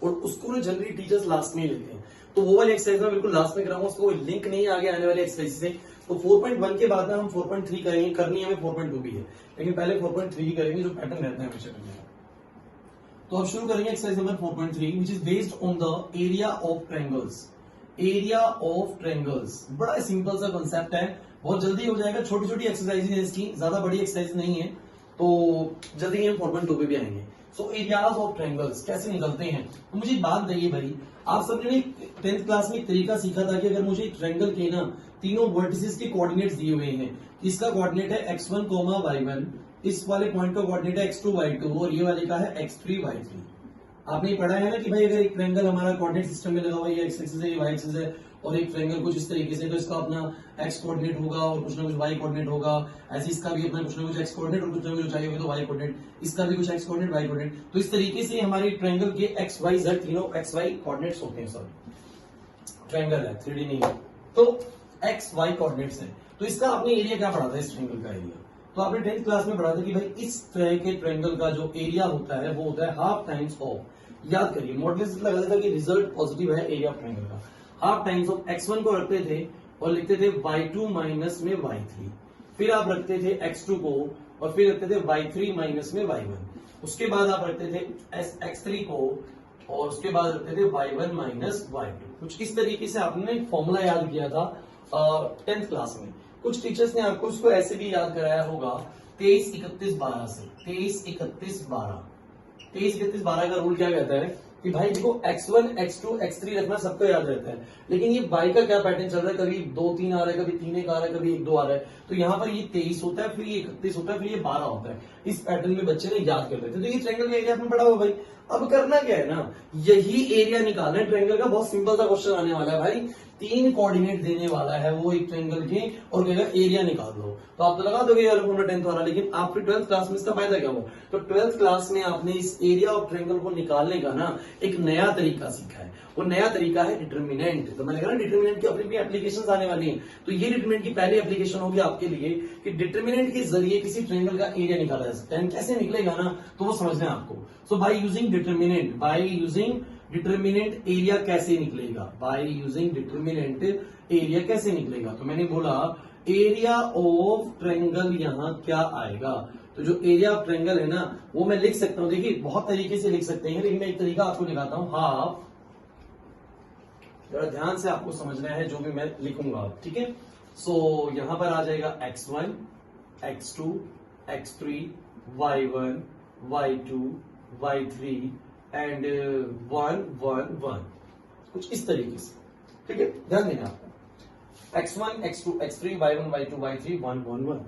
और उसको ना जनरली टीचर्स लास्ट में ही लेते हैं। तो वो वाली एक्सरसाइज मैं बिल्कुल लास्ट में कराऊंगा, उसको कोई लिंक नहीं आगे आने वाले एक्सरसाइज से। तो 4.1 के बाद हम 4.3 करेंगे, करनी हमें 4.2 भी है, लेकिन पहले 4.3 करेंगे जो पैटर्न रहता है हमेशा करने का। तो अब शुरू करेंगे exercise number 4.3 which is based on the area of triangles. Area of triangles बड़ा सिंपल सा कॉन्सेप्ट है, बहुत जल्दी हो जाएगा। छोटी छोटी एक्सरसाइज है इसकी, ज्यादा बड़ी एक्सरसाइज नहीं है, तो जल्दी हम 4.2 पे भी आएंगे। सो एरियाज ऑफ ट्रायंगल्स कैसे निकलते हैं, तो मुझे बात बताइए भाई, आप सबने 10th क्लास में एक तरीका सीखा था कि अगर मुझे एक ट्रायंगल के ना तीनों वर्टिसेस के कोऑर्डिनेट्स दिए हुए हैं, इसका कोऑर्डिनेट है x1, y1, इस वाले पॉइंट का कोऑर्डिनेट है x2, y2, और ये वाले का है x3, y3। आपने पढ़ा है ना कि भाई अगर एक ट्रायंगल हमारा कोऑर्डिनेट सिस्टम में लगा हुआ है, एक्स एक्सिस है, ये वाई एक्सिस है, और एक ट्रायंगल कुछ इस तरीके से, तो इसका अपना एक्स कोऑर्डिनेट होगा और कुछ ना कुछ वाई कोऑर्डिनेट होगा। ऐसे इसका भी अपना कुछ ना कुछ एक्स कोऑर्डिनेट और कुछ ना कुछ चाहिए होगा तो वाई कोऑर्डिनेट, इसका भी कुछ एक्स कोऑर्डिनेट वाई कोऑर्डिनेट। तो इस तरीके से हमारे ट्रायंगल के एक्स वाई जेड तीनों एक्स वाई कोऑर्डिनेट्स होते हैं। सॉरी ट्रायंगल है, 3D नहीं है, तो एक्स वाई कोऑर्डिनेट्स है। तो इसका आपने एरिया क्या पढ़ा था, इस ट्रायंगल का एरिया, तो आपने 10th क्लास में पढ़ा था कि भाई इस तरह के ट्रायंगल का जो एरिया होता है वो होता है हाफ टाइम्स ऑफ, याद करिए मॉडल लगा था कि रिजल्ट पॉजिटिव है एरिया ऑफ ट्रायंगल का, हाफ टाइम्स ऑफ x1 को रखते थे और लिखते थे y2 माइनस में y3, फिर आप रखते थे x2 को और फिर रखते थे y3 माइनस में y1। उसके बाद आप रखते थे x3 को, और उसके बाद रखते थे y1 माइनस y2। कुछ इस तरीके से आपने फॉर्मूला याद किया था 10th क्लास में। कुछ टीचर्स ने आपको उसको ऐसे भी याद कराया होगा 23 31 12 से। 23 31 12 का रूल क्या कहता है कि भाई देखो x1 x2 x3 रखना सबको याद रहता है, लेकिन ये बाई का क्या पैटर्न चल रहा है, कभी 2 3 आ रहा है, कभी 3 1 आ रहा है, कभी 1 2 आ रहा है। तो यहाँ पर ये 23 होता है, फिर ये 31 होता है, फिर ये 12 होता है। इस पैटर्न में बच्चे ने याद कर लेते, तो ये ट्रायंगल का एरिया आपने पढ़ा होगा भाई। अब करना क्या है ना, यही एरिया निकालना है ट्रायंगल का। बहुत सिंपल सा क्वेश्चन आने वाला है भाई, 3 कोऑर्डिनेट देने वाला है वो एक ट्रायंगल के, और कहेगा एरिया निकाल लो। तो आप तो लगा दोगे ये वाला फॉर्मूला 10th वाला, लेकिन आपके 12th क्लास में इसका फायदा क्या हुआ? तो 12th क्लास में आपने इस एरिया ऑफ ट्रायंगल को निकालने का ना एक नया तरीका सीखा है। वो नया तरीका है डिटरमिनेंट। तो मैंने कहा ना डिटरमिनेंट की अपनी भी एप्लीकेशंस आने वाली हैं। तो ये डिटरमिनेंट की पहली एप्लीकेशन होगी आपके लिए कि डिटरमिनेंट के जरिए किसी ट्रायंगल का एरिया निकाला जा सकता है। कैसे निकलेगा ना, तो वो समझना है आपको। सो बाय यूजिंग डिटरमिनेंट एरिया कैसे निकलेगा, बाय यूजिंग डिटरमिनेंट एरिया कैसे निकलेगा। तो मैंने बोला एरिया ऑफ ट्रायंगल यहां क्या आएगा। तो जो एरिया ऑफ ट्रायंगल है ना वो मैं लिख सकता हूं, देखिए बहुत तरीके से लिख सकते हैं, लेकिन मैं एक तरीका आपको दिखाता हूं। हाफ, जरा ध्यान से आपको समझना है जो भी मैं लिखूंगा, ठीक है। सो यहां पर आ जाएगा x1 x2 x3 y1 y2 y3 and 1 1 1, कुछ इस तरीके से, ठीक है। ध्यान देना आपको x1 x2 x3 y1 y2 y3 1 1 1।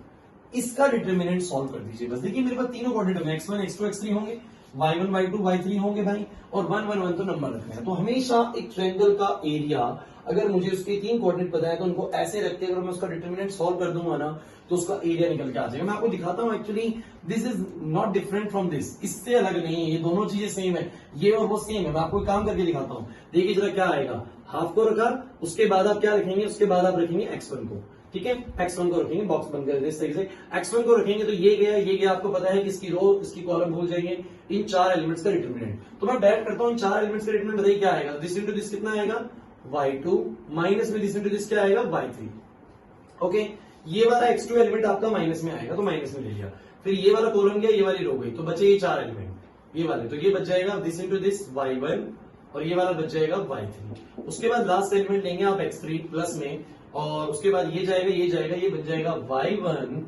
इसका डिटरमिनेंट सॉल्व कर दीजिए बस। देखिए मेरे पास तीनों कोऑर्डिनेट में x1 x2 x3 होंगे, y1 y2 y3 होंगे भाई, और 1 1 1 तो नंबर रखना है। तो हमेशा एक ट्रायंगल का एरिया अगर मुझे उसके 3 कोऑर्डिनेट पता है तो उनको ऐसे रख के अगर मैं उसका डिटरमिनेंट सॉल्व कर दूंगा ना तो उसका एरिया निकल के आ जाएगा। मैं आपको दिखाता हूं, actually this is not different from this, इससे अलग नहीं है, ये दोनों चीजें सेम है, ये और वो सेम है। मैं आपको काम करके दिखाता हूं, देखिए जरा क्या आएगा। हाफ को रखा, उसके बाद आप क्या रखेंगे, उसके बाद आप रखेंगे x1 को, ठीक है। x1 को रखेंगे, बॉक्स बंद कर इस तरीके से x1 को रखेंगे तो ये गया, आपको पता है कि इसकी रो इसकी कॉलम भूल जाएंगे। इन 4 एलिमेंट्स का डिटरमिनेंट तो मैं डायरेक्ट करता हूं, इन 4 एलिमेंट्स का डिटरमिनेंट बताइए क्या आएगा। दिस इनटू दिस कितना आएगा, y2 माइनस में दिस इनटू दिस क्या आएगा, y3। ओके, ये वाला x2 एलिमेंट आपका माइनस में आएगा तो माइनस में ले लिया, फिर ये वाला कॉलम गया, ये वाली रो गई, तो बचे ये 4 एलिमेंट ये वाले, तो ये बच जाएगा दिस इनटू दिस y1, और ये वाला बच जाएगा y3। उसके बाद लास्ट एलिमेंट लेंगे आप x3 प्लस में, और उसके बाद ये जाएगा ये बन जाएगा y1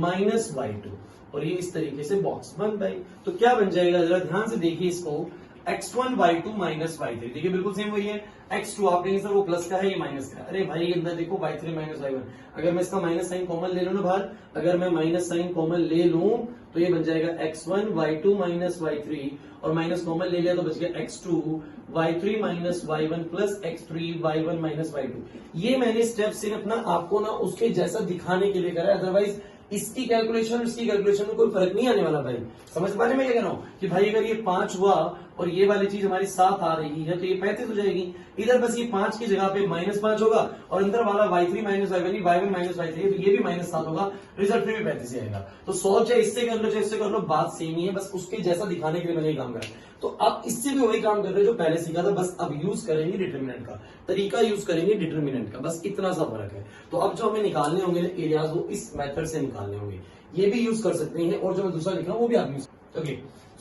माइनस y2, और ये इस तरीके से बॉक्स बन भाई। तो क्या बन जाएगा, जरा ध्यान से देखिए इसको, x1 y2 माइनस y3, देखिए बिल्कुल सेम वही है। x2 आप कहेंगे सर वो प्लस का है ये माइनस का है, अरे भाई अंदर देखो y3 माइनस y1, अगर मैं इसका माइनस साइन कॉमन ले लूं ना बाहर, अगर मैं माइनस साइन कॉमन ले लूं तो ये बन जाएगा x1 y2 माइनस y3, और माइनस कॉमन ले लिया तो बच गया x2 y3 minus y1 plus x3 y1 minus y2। ये मैंने स्टेप सिर्फ अपना आपको ना उसके जैसा दिखाने के लिए करा है, अदरवाइज इसकी कैलकुलेशन इसकी कैलकुलेशन में कोई फर्क नहीं आने वाला भाई। समझ पा रहे मैं क्या कह रहा हूं कि भाई अगर ये 5 हुआ और ये वाली चीज हमारी 7 आ रही है तो ये 35 हो जाएगी। इधर बस ये 5 की जगह पे -5 होगा, और अंदर वाला y3 minus y1 minus y3 तो ये भी -7 होगा, रिजल्ट में भी 35 आएगा। तो सॉल्व चाहे इससे कर लो चाहे इससे कर लो, बात सेम ही है, बस उसके जैसा दिखाने के लिए मैंने ये काम करा। तो आप इससे भी वही काम कर रहे हो जो पहले सीखा था, बस अब यूज करेंगे डिटरमिनेंट का तरीका, यूज करेंगे डिटरमिनेंट का, बस इतना सा फर्क है। तो अब जो हमें निकालने होंगे एरियाज वो इस मेथड से निकालने होंगे, ये भी यूज कर सकते हैं, और जो मैं दूसरा लिख रहा हूं वो भी आप यूज। ओके,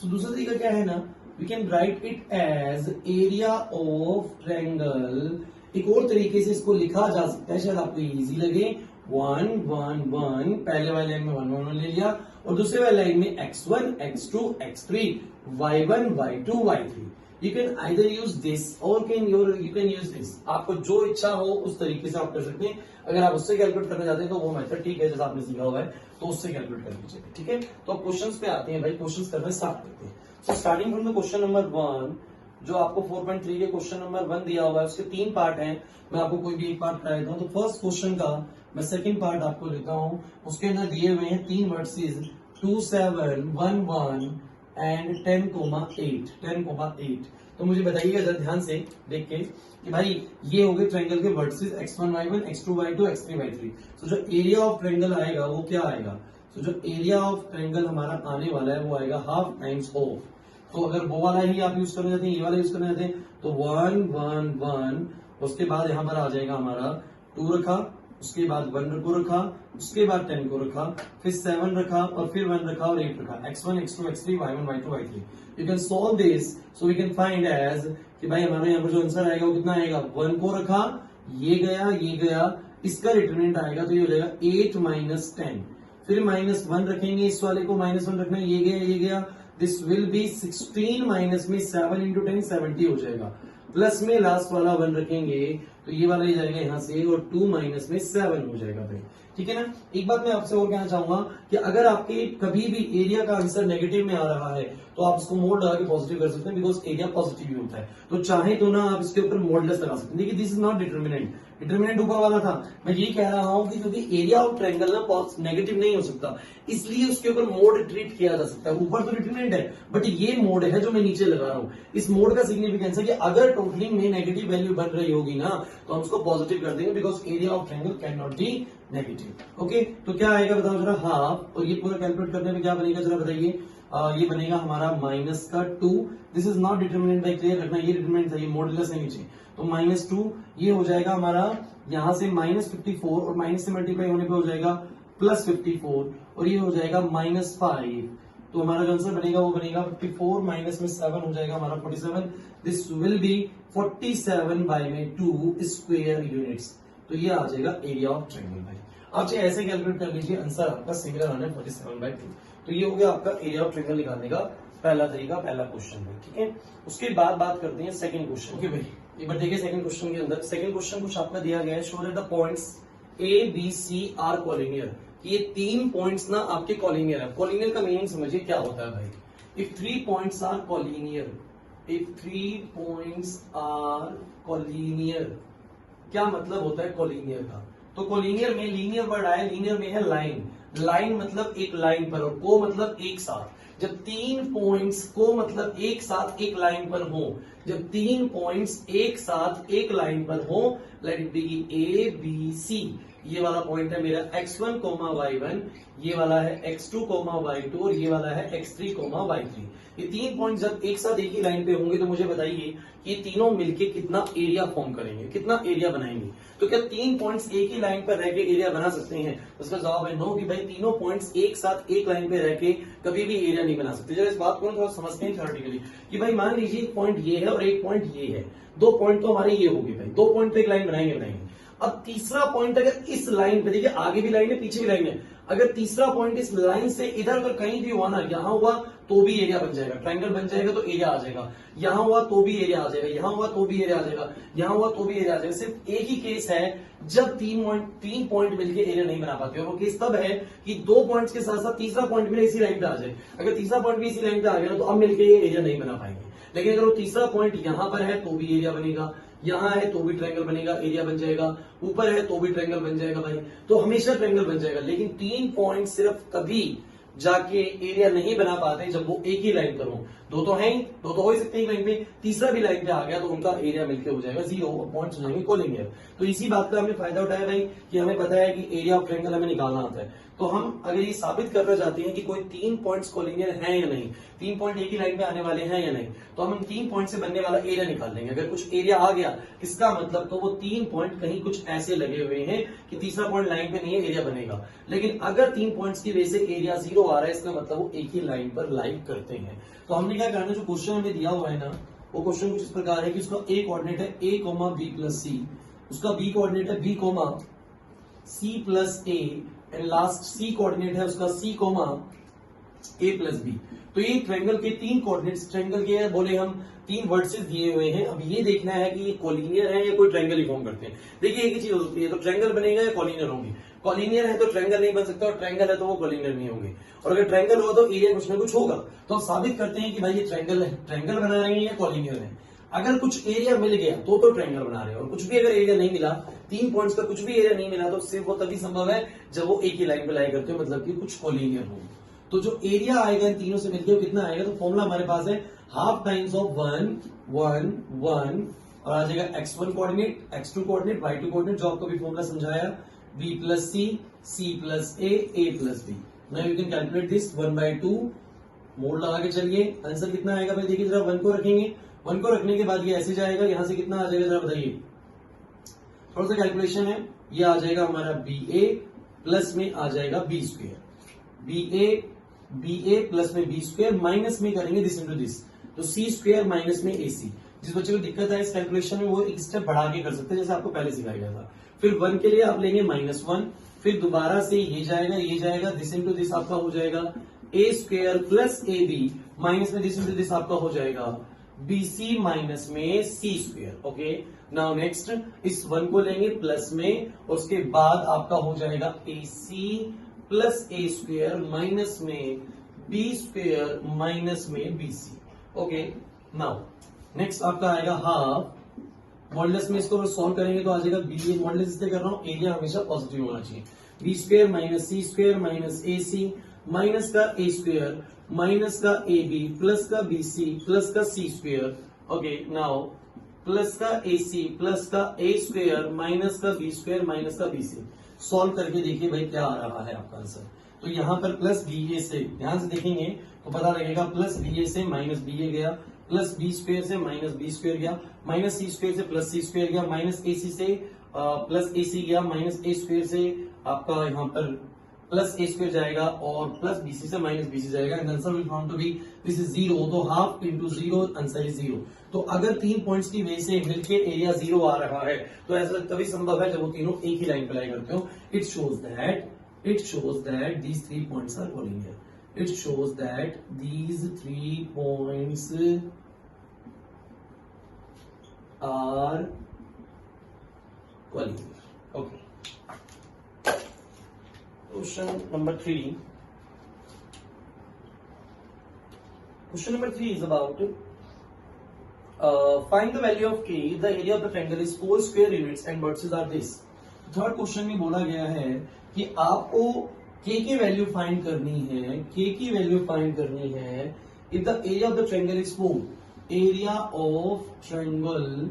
तो दूसरा तरीका क्या है ना, we can write it as area of triangle. एक और तरीके से इसको लिखा जा सकता है, शायद आपको इजी लगे। 1 1 1, पहले वाले लाइन में 1 1 ले लिया, और दूसरे वाले लाइन में x1 x2 x3 y1 y2 y3। You can either use this or you can use this। आपको जो इच्छा हो उस तरीके से आप कर सकते हैं। अगर आप उससे कैलकुलेट करना चाहते हैं तो वो मेथड ठीक है, जैसा आपने सीखा हुआ है तो उससे कैलकुलेट कर लीजिए, ठीक है। तो अब क्वेश्चंस पे आते हैं भाई, क्वेश्चंस करना स्टार्ट करते हैं। So starting from the question number 1, जो आपको 4.3 के क्वेश्चन नंबर 1 दिया हुआ है, उसके 3 पार्ट हैं। मैं आपको कोई भी एक पार्ट करा देता हूँ। तो फर्स्ट क्वेश्चन का मैं सेकंड पार्ट आपको लेता हूँ। उसके अंदर दिए हुए हैं 3 वर्सेस 2 7 1 1 एंड 10,8। तो मुझे बताइएगा जरा ध्यान से देख के कि भाई ये हो गए ट्रायंगल के versus x1 y1 x2 y2 x3 y3। तो जो एरिया ऑफ ट्रायंगल आएगा वो क्या आएगा, तो जो एरिया ऑफ ट्रायंगल हमारा आने वाला है वो आएगा हाफ टाइम्स ऑफ। तो अगर वो वाला ही आप यूज करना चाहते हैं, ये वाला यूज करना चाहते हैं, तो 1 1 1, उसके बाद यहां पर आ जाएगा हमारा 2 रखा, उसके बाद 1 को रखा, उसके बाद 10 को रखा, फिर 7 रखा और फिर 1 रखा और 8 रखा, x1 x2 x3 y1 y2 y3. You can solve this, so we can find as कि भाई हमारे यहाँ पर जो आंसर आएगा वो कितना आएगा, 1 को रखा, ये गया, इसका डिटरमिनेंट आएगा तो ये हो जाएगा 8 माइनस 10, फिर -1 रखेंगे, इस वाले को -1 रखना है, ये गया, दिस विल बी 16 माइनस में 7 इंटू 10 70 हो जाएगा, प्लस में लास्ट वाला 1 रखेंगे तो ये वाला ही जाएगा यहाँ से और 2 माइनस में 7 हो जाएगा भाई, ठीक है ना। एक बात मैं आपसे और कहना चाहूंगा कि अगर आपके कभी भी एरिया का आंसर नेगेटिव में आ रहा है तो आप इसको मोड लगा के पॉजिटिव कर सकते हैं, बिकॉज एरिया पॉजिटिव ही होता है, तो चाहे तो ना आप इसके ऊपर मॉडलेस लगा सकते हैं। देखिए this is not determinant, determinant ऊपर वाला था, मैं ये कह रहा हूं कि क्योंकि एरिया ऑफ ट्रायंगल ना नेगेटिव नहीं हो सकता, इसलिए उसके ऊपर मोड ट्रीट किया जा सकता है। ऊपर तो डिटर्मिनेंट है बट ये मोड है जो मैं नीचे लगा रहा हूं। इस मोड का सिग्निफिकेंस है कि अगर टोटलिंग में नेगेटिव वैल्यू बन रही होगी ना तो हम उसको पॉजिटिव कर देंगे, because area of triangle can not be negative. Okay, तो क्या आएगा बताओ जरा, हाफ, और ये पूरा कैलकुलेट करने में क्या बनेगा जरा बताइए, ये बनेगा हमारा -2, this is not determinant by clear रखना, ये डिटर्मिनेंट था, ये मॉडुलस है नीचे, तो -2 ये हो जाएगा हमारा यहां से -54 और माइनस से मल्टीप्लाई होने पे हो जाएगा +54 और ये हो जाएगा -5, तो हमारा जो आंसर बनेगा वो बनेगा 54 माइनस में 7 हो जाएगा हमारा 47, this will be 47/2 square units, तो ये आ जाएगा एरिया ऑफ ट्रायंगल भाई। आप चाहे ऐसे कैलकुलेट कर लीजिए, आंसर आपका सिमिलर आना है 47/2, तो ये हो गया आपका एरिया ऑफ ट्रायंगल निकालने का पहला तरीका, पहला क्वेश्चन है, ठीक है। उसके बाद बात करते हैं सेकंड क्वेश्चन। ओके भाई, एक बार देखिए सेकंड क्वेश्चन के अंदर, सेकंड क्वेश्चन कुछ आपका दिया गया है, show that the points A B C are collinear, ये 3 पॉइंट्स ना आपके कोलिनियर है। कोलिनियर का मीनिंग समझिए क्या होता है भाई, if 3 points are collinear, if 3 points are collinear, क्या मतलब होता है कोलिनियर का, तो कोलिनियर में लीनियर वर्ड आया, लीनियर में है लाइन, लाइन मतलब एक लाइन पर, और को मतलब एक साथ, जब 3 पॉइंट्स को मतलब एक साथ एक लाइन पर हो, जब 3 पॉइंट्स एक साथ एक लाइन पर हो, let it be A B C, ये वाला पॉइंट है मेरा x1, y1, ये वाला है x2, y2 और ये वाला है x3, y3। ये 3 पॉइंट जब एक साथ एक ही लाइन पे होंगे तो मुझे बताइए ये तीनों मिलके कितना एरिया फॉर्म करेंगे, कितना एरिया बनाएंगे। तो क्या 3 पॉइंट्स एक ही लाइन पर रह के एरिया बना सकते हैं? उसका जवाब है नो, कि भाई तीनों पॉइंट्स एक साथ एक लाइन पे रह के कभी भी एरिया नहीं बना सकते। जब इस बात को थोड़ा समझते हैं थ्योरेटिकली कि भाई मान लीजिए एक पॉइंट ये है और एक पॉइंट ये है, 2 पॉइंट तो हमारे ये हो गए भाई, 2 पॉइंट पे एक लाइन बनाएंगे। अब तीसरा पॉइंट अगर इस लाइन पे, देखिए आगे भी लाइन है पीछे भी लाइन है, अगर तीसरा पॉइंट इस लाइन से इधर अगर कहीं भी हुआ ना, यहां हुआ तो भी एरिया बन जाएगा, ट्रायंगल बन जाएगा तो एरिया आ जाएगा, यहां हुआ तो भी एरिया आ जाएगा, यहां हुआ तो भी एरिया आ जाएगा, यहां हुआ तो भी एरिया आ जाएगा। सिर्फ एक ही केस है जब 3 पॉइंट मिलकर एरिया नहीं बना पाते, और वो केस तब है कि 2 पॉइंट्स के साथ साथ तीसरा पॉइंट भी इसी लाइन पे आ जाए। अगर तीसरा पॉइंट भी इसी लाइन पे आ गया तो अब मिलकर ये एरिया नहीं बना पाएंगे। लेकिन अगर वो तीसरा पॉइंट यहां पर है तो भी एरिया बनेगा, यहां है तो भी ट्रायंगल बनेगा, एरिया बन जाएगा, ऊपर है तो भी ट्रायंगल बन जाएगा भाई, तो हमेशा ट्रायंगल बन जाएगा। लेकिन 3 पॉइंट सिर्फ तभी जाके एरिया नहीं बना पाते जब वो एक ही लाइन पर हो। 2 तो है ही, 2 तो हो ही सकते हैं लाइन पे, तीसरा भी लाइन पे आ गया तो उनका एरिया मिलकर हो जाएगा 0, पॉइंट्स हो जाएंगे कोलिनियर। तो इसी बात का हमने फायदा उठाया भाई कि हमें पता है कि एरिया ऑफ ट्रायंगल हमें निकालना आता है। तो हम अगर ये साबित करना चाहते हैं कि कोई 3 पॉइंट्स कोलिनियर हैं या नहीं, 3 पॉइंट एक ही लाइन पे आने वाले हैं या नहीं, तो हम 3 पॉइंट से बनने वाला एरिया निकाल लेंगे। अगर कुछ एरिया आ गया इसका मतलब तो वो 3 पॉइंट कहीं कुछ ऐसे लगे हुए हैं कि तीसरा पॉइंट लाइन पे नहीं है, एरिया बनेगा। लेकिन अगर 3 पॉइंट्स की वजह से एरिया 0 आ रहा है, इसका मतलब वो एक ही लाइन पर लाइक करते हैं। तो हमने क्या करना, जो क्वेश्चन हमें दिया हुआ है ना, वो क्वेश्चन कुछ इस प्रकार है कि उसका ए कोऑर्डिनेट है a, b प्लस सी, उसका बी कोऑर्डिनेट है b, c plus A, and last C coordinate है उसका c, a प्लस बी। तो ये ट्रायंगल के 3 कोऑर्डिनेट्स, ट्रायंगल के बोले हम 3 वर्सेस दिए हुए हैं। अब ये देखना है कि ये कोलिनियर है या कोई ट्रायंगल ही फॉर्म करते हैं। देखिए एक ही चीज होती है, तो ट्रायंगल बनेगा या कोलिनियर होंगे। कोलिनियर है तो ट्रायंगल नहीं बन सकता, और ट्रायंगल है तो वो कोलिनियर नहीं होंगे। और अगर ट्रायंगल होगा तो एरिया कुछ ना कुछ होगा। तो हम साबित करते हैं कि भाई ये ट्रायंगल है, ट्रायंगल बना रहे हैं या कोलिनियर है। अगर कुछ एरिया मिल गया तो ट्रायंगल बना रहे हैं, और कुछ भी अगर एरिया नहीं मिला, 3 पॉइंट्स का कुछ भी एरिया नहीं मिला, तो सिर्फ वो तभी संभव है जब वो एक ही लाइन पे लाई करते हो, मतलब कि कुछ कोलिनियर हो। तो जो एरिया आएगा इन तीनों से मिलकर कितना आएगा, तो फॉर्मूला हमारे पास है हाफ टाइम्स ऑफ 1 1 1, और आ जाएगा x1 coordinate, x2 coordinate, y2 coordinate, जो आपको भी फॉर्मूला समझाया, b plus C, c plus a plus b। Now you can calculate this 1/2, mod लगा के चलिए, आंसर कितना आएगा भाई देखिए जरा। 1 को रखेंगे, 1 को रखने के बाद ये ऐसे जाएगा, यहां से कितना आ जाएगा जरा बताइए, थोड़ा सा कैलकुलेशन है। ये आ जाएगा हमारा बी ए प्लस में आ जाएगा बी स्क्वेयर, बी ए प्लस में बी स्क्वेयर माइनस में करेंगे दिस इंटू दिस, तो सी स्क्वेयर माइनस में ए सी। जिस बच्चे को दिक्कत है इस कैलकुलेशन में वो एक स्टेप बढ़ा के कर सकते हैं, जैसे आपको पहले सिखाया गया था। फिर 1 के लिए आप लेंगे -1, फिर दोबारा से ये जाएगा दिस इंटू दिस आपका हो जाएगा A square plus A B minus में दिस इंटू दिस आपका हो जाएगा बी सी माइनस में C square. Okay, now next इस 1 को लेंगे प्लस में, और उसके बाद आपका हो जाएगा A C plus A square minus में बी स्क्वेयर माइनस में B C. Okay, now next आपका आएगा हाफ मॉडुलस में, इसको सॉल्व करेंगे तो आ जाएगा बी ए मॉडुलस इसलिए कर रहा हूं, एरिया हमेशा पॉजिटिव होना चाहिए, B square minus C square minus ए सी माइनस का ए स्क्वेयर माइनस का ए बी प्लस का बी सी प्लस का सी स्क्वेयर। ओके, नाउ प्लस का ए सी प्लस का ए स्क्वेयर माइनस का बी स्क्वेयर माइनस का बी सी। सॉल्व करके देखिए भाई क्या आ रहा है आपका आंसर। तो यहां पर प्लस बी ए से ध्यान से देखेंगे तो पता लगेगा, प्लस बी ए से माइनस बी ए गया, प्लस बी स्क्वेयर से माइनस बी स्क्वेयर गया, माइनस सी स्क्वेयर से प्लस सी स्क्वेयर गया, माइनस ए सी से प्लस ए सी गया, माइनस ए स्क्वेयर से आपका यहाँ पर प्लस ए स्क्वेयर जाएगा, और प्लस बी सी से माइनस बी सी जाएगा, and answer will found to be this is 0। तो हाफ इंटू 0 आंसर इज 0। तो अगर 3 पॉइंट्स की वजह से मिलके एरिया 0 आ रहा है तो ऐसा तभी संभव है जब वो तीनों एक ही लाइन पे लाई करते हो। It shows that these 3 points are collinear. It shows that these 3 points are collinear. Okay. Question number 3. Question number 3 is about find the value of k. The area of the triangle is 4 square units and vertices are this. Third question में बोला गया है कि आपको k की वैल्यू फाइंड करनी है, k की वैल्यू फाइंड करनी है if the area of the triangle is 4, area of triangle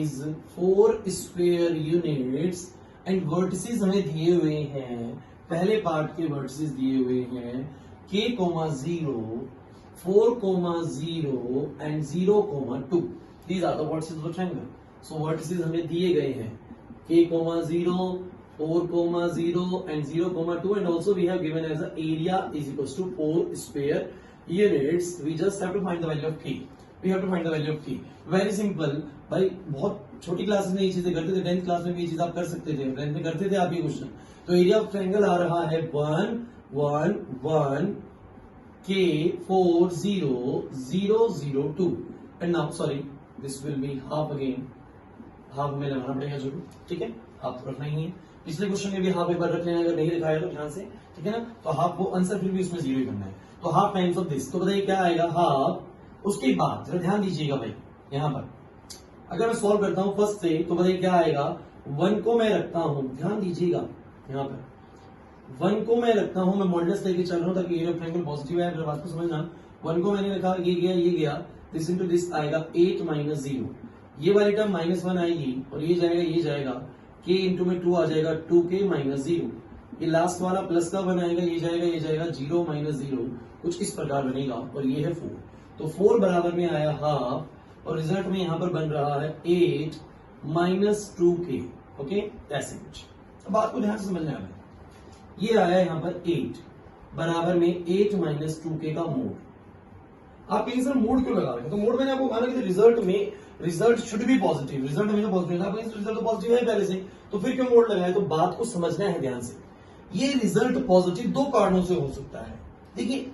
is 4 square units and vertices हमें दिए हुए हैं, पहले पार्ट के वर्टिसेस दिए हुए हैं k, 0, 4, 0 and 0, 2। These are the vertices of the triangle. So vertices हमें दिए गए हैं k, 0, 4, 0 and 0, 2, and also we have given as the area is equals to 4 square units. We just have to find the value of k. We have to find the value of k. Very simple. भाई बहुत छोटी क्लास में ये चीजें करते थे, 10th क्लास में भी ये चीज आप कर सकते थे, 10th में करते थे आप ये क्वेश्चन। तो एरिया ऑफ ट्रायंगल आ रहा है 1, 1, 1 k 4 0 0 0 2 and now sorry this will be half again, half में लगाना पड़ेगा जरूर, ठीक है, हाफ तो रखना ही है। पिछले क्वेश्चन में भी हाफ एक बार रख लेना, अगर नहीं लिखा है तो ध्यान से, ठीक है ना। तो हाफ वो आंसर फिर भी उसमें 0 ही करना है, तो हाफ टाइम्स ऑफ दिस। तो बताइए क्या आएगा हाफ। उसके बाद जरा ध्यान दीजिएगा भाई, यहाँ पर अगर मैं सॉल्व करता हूँ फर्स्ट से तो बताइए क्या आएगा। 1 को मैं रखता हूँ, ध्यान दीजिएगा यहाँ पर 1 को मैं रखता हूँ, मैं मॉडुलस लेके चल रहा हूँ ताकि एरिया ऑफ ट्रायंगल पॉजिटिव है, अगर बात को समझना। 1 को मैंने रखा, ये गया, दिस इंटू दिस आएगा 8 - 0, ये वाली टर्म -1 आएगी और ये जाएगा k इंटू में 2 आ जाएगा 2k - 0, ये लास्ट वाला प्लस का बनाएगा, ये जाएगा 0 - 0, कुछ इस प्रकार बनेगा, और ये है 4। तो 4 बराबर में आया हाफ, और रिजल्ट में यहां पर बन रहा है 8 - 2k। ओके, ऐसे कुछ। अब बात को ध्यान से समझना है, ये आया यहाँ पर 8 बराबर में 8 - 2k का मोड। आप कहीं सर मोड क्यों लगा रहे हैं, तो मोड मैंने आपको कहा कि result should be positive, result हमेशा पॉजिटिव है, रिजल्ट तो पॉजिटिव है पहले से, तो फिर क्यों मोड लगाया। तो बात को समझना है ध्यान से, ये रिजल्ट पॉजिटिव 2 कारणों से हो सकता है। देखिए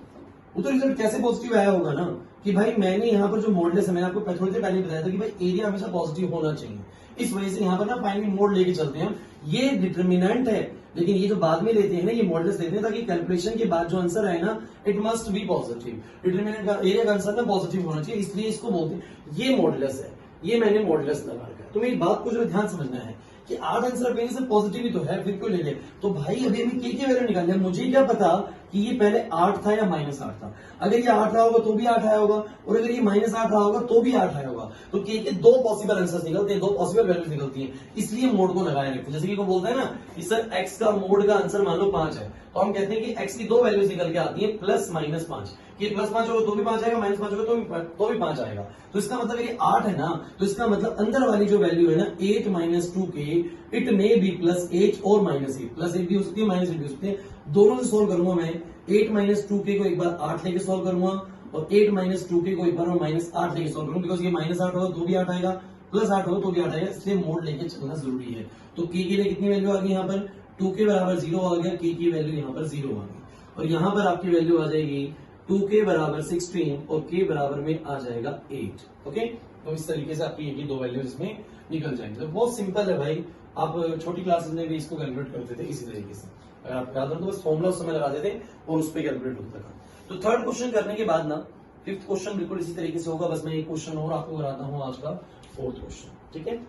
वो तो रिजल्ट कैसे पॉजिटिव आया होगा ना, कि भाई मैंने यहाँ पर जो मॉडुलस है, मैंने आपको थोड़ी देर पहले बताया था कि भाई एरिया हमेशा पॉजिटिव होना चाहिए, इस वजह से यहाँ पर ना फाइनली मोड लेके चलते हैं। ये डिटर्मिनेंट है, लेकिन ये जो बाद में लेते हैं ना, ये मॉडुलस लेते हैं ताकि कैलकुलेशन के बाद जो आंसर है ना, it must be positive. Determinant का एरिया का आंसर ना पॉजिटिव होना चाहिए, इसलिए इसको बोलते हैं ये मॉडुलस है, ये मैंने मॉडुलस लगा रखा है। तो मेरी बात को जो ध्यान समझना है कि 8 आंसर कहीं से पॉजिटिव ही तो है, फिर क्यों ले लिया। तो भाई अभी हमें के वैल्यू निकालना है, मुझे क्या पता कि ये पहले 8 था या -8 था। अगर ये 8 रहा होगा तो भी 8 आया होगा, और अगर ये -8 रहा होगा तो भी 8 आया होगा। तो के के दो पॉसिबल आंसर्स निकलते हैं, दो पॉसिबल वैल्यूज निकलती हैं, इसलिए मोड को लगाए रखते हैं। जैसे कि कोई बोलता है ना कि सर एक्स का मोड का आंसर मान लो 5 है, तो हम कहते हैं कि एक्स की दो वैल्यूज निकल के आती है प्लस माइनस 5, कि प्लस 5 होगा तो भी 5 आएगा, माइनस 5 होगा तो भी 5 आएगा। तो इसका मतलब ये 8 है ना, तो इसका मतलब अंदर वाली जो वैल्यू है ना 8 minus 2k, it may be plus 8 और माइनस 8, प्लस 8 भी हो सकती है, माइनस 8 भी हो सकती है। दोनों से सोल्व करूंगा मैं, 8 माइनस 2k को एक बार 8 लेके सोल्व करूंगा और 8 माइनस 2k को एक बार माइनस 8 लेके सोल्व करूंगा, बिकॉज ये माइनस 8 होगा तो भी 8 आएगा, प्लस 8 होगा तो भी 8 आएगा, इसलिए मोड लेके चलना जरूरी है। तो k के लिए कितनी वैल्यू आ गई यहाँ पर, 2k बराबर 0 आ गया, k की वैल्यू यहाँ पर 0 आ गई, और यहाँ पर आपकी वैल्यू आ जाएगी 2k बराबर 16 और k बराबर में आ जाएगा 8। ओके, तो इस तरीके से आपकी एक ही दो वैल्यू इसमें निकल जाएंगे। तो बहुत सिंपल है भाई, आप छोटी क्लासेस में भी इसको कैलकुलेट करते थे इसी तरीके से, अगर आप याद हो तो बस फॉर्मूला उस समय लगाते थे और उस पर कैलकुलेट होता था। तो थर्ड क्वेश्चन करने के बाद ना फिफ्थ क्वेश्चन बिल्कुल इसी तरीके से होगा, बस मैं एक क्वेश्चन और आपको कराता हूँ आज का फोर्थ क्वेश्चन, ठीक है।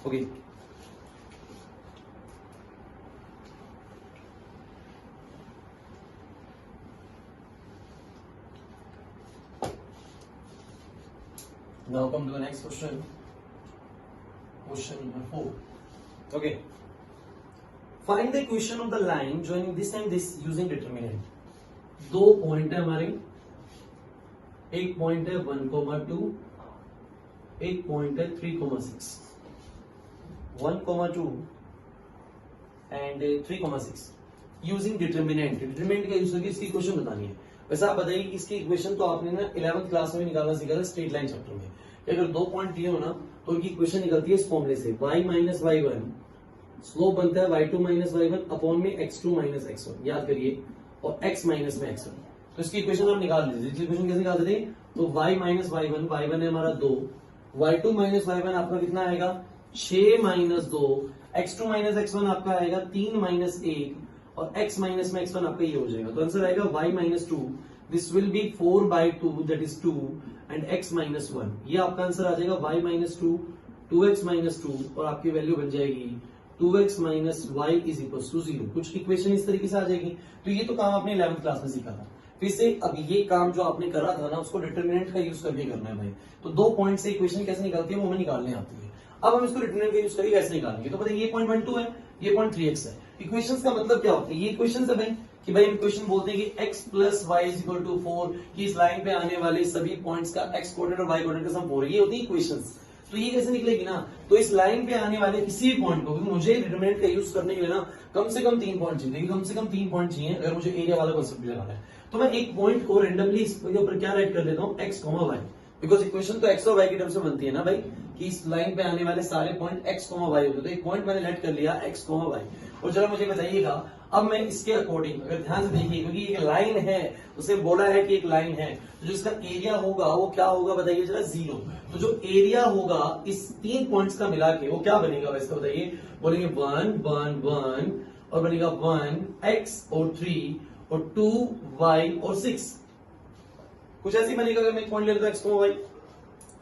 Okay, now come to the next question, question number 4. Okay, find the equation of the line joining this and this using determinant। दो पॉइंट है हमारे, एक पॉइंट है 1,2, एक पॉइंट है 3,6, 1,2 एंड 3,6 यूजिंग डिटर्मिनेंट। डिटर्मिनेंट का यूज करके इसकी इक्वेशन बतानी है। वैसे आप बताइए कि इसकी इक्वेशन तो आपने ना 11th क्लास में निकालना सीखा था स्ट्रेट लाइन चैप्टर में, कि अगर दो पॉइंट दिए हो ना तो उनकी इक्वेशन निकलती है इस फॉर्मूले से, y माइनस y1 स्लोप बनता है y2 माइनस y1 अपॉन में x2 माइनस x1, याद करिए, और x माइनस में x1। तो इसकी इक्वेशन आप निकाल लीजिए। इसकी इक्वेशन कैसे निकालते थे, तो y माइनस y1, y1 है हमारा 2, y2 माइनस y1 आपका कितना आएगा 6 माइनस 2, x2 माइनस x1 आपका आएगा 3 माइनस 1 और x माइनस में x1 आपका ये हो जाएगा। तो आंसर आएगा y minus 2, this will be 4/2 that is 2 and x minus 1। ये आपका आंसर आ जाएगा y माइनस 2, 2x माइनस 2 और आपकी वैल्यू बन जाएगी 2x minus y is equal to 0। कुछ इक्वेशन इस तरीके से आ जाएगी। तो ये तो काम आपने 11th क्लास में सीखा था। फिर से अब ये काम जो आपने करा था ना उसको डिटरमिनेंट का यूज करके करना है भाई। तो दो पॉइंट से इक्वेशन कैसे निकालती है वो हमें निकालने आती है। अब हम इसको डिटरमिनेंट का यूज करके कैसे निकालेंगे, तो बताइए ये पॉइंट 1,2 है, ये पॉइंट 3x है। इक्वेशंस का मतलब क्या होता है, ये इक्वेशंस है भाई कि भाई इक्वेशन बोलते हैं कि x plus Y is equal to 4, कि इस लाइन पे आने वाले सभी पॉइंट्स का x कोऑर्डिनेट और y कोऑर्डिनेट का सम 4 है। ये होती है इक्वेशंस। तो ये कैसे निकलेगी ना, तो इस लाइन पे आने वाले किसी भी पॉइंट को मुझे डिटरमिनेंट का यूज करने के लिए ना कम से कम 3 पॉइंट चाहिए, कम से कम 3 पॉइंट चाहिए अगर मुझे एरिया वाला कॉन्सेप्ट भी लगाना है। तो मैं एक पॉइंट को रेंडमली इसके ऊपर क्या राइट कर देता हूँ x, y, बिकॉज इक्वेशन तो x और y की टर्म से बनती है ना भाई, कि इस लाइन पे आने वाले सारे पॉइंट x, y होते। तो एक पॉइंट मैंने लेट कर लिया x, y। और जरा मुझे बताइएगा अब मैं इसके अकॉर्डिंग, अगर ध्यान से देखिए क्योंकि एक लाइन है, उसे बोला है कि एक लाइन है, तो जो इसका एरिया होगा वो क्या होगा बताइए जरा, 0। तो जो एरिया होगा इस 3 पॉइंट्स का मिला के वो क्या बनेगा वैसे बताइए, बोलेंगे 1, 1, 1 और बनेगा 1x और 3 और 2y और 6। कुछ ऐसी बनेगा। अगर मैं पॉइंट ले लेता x, y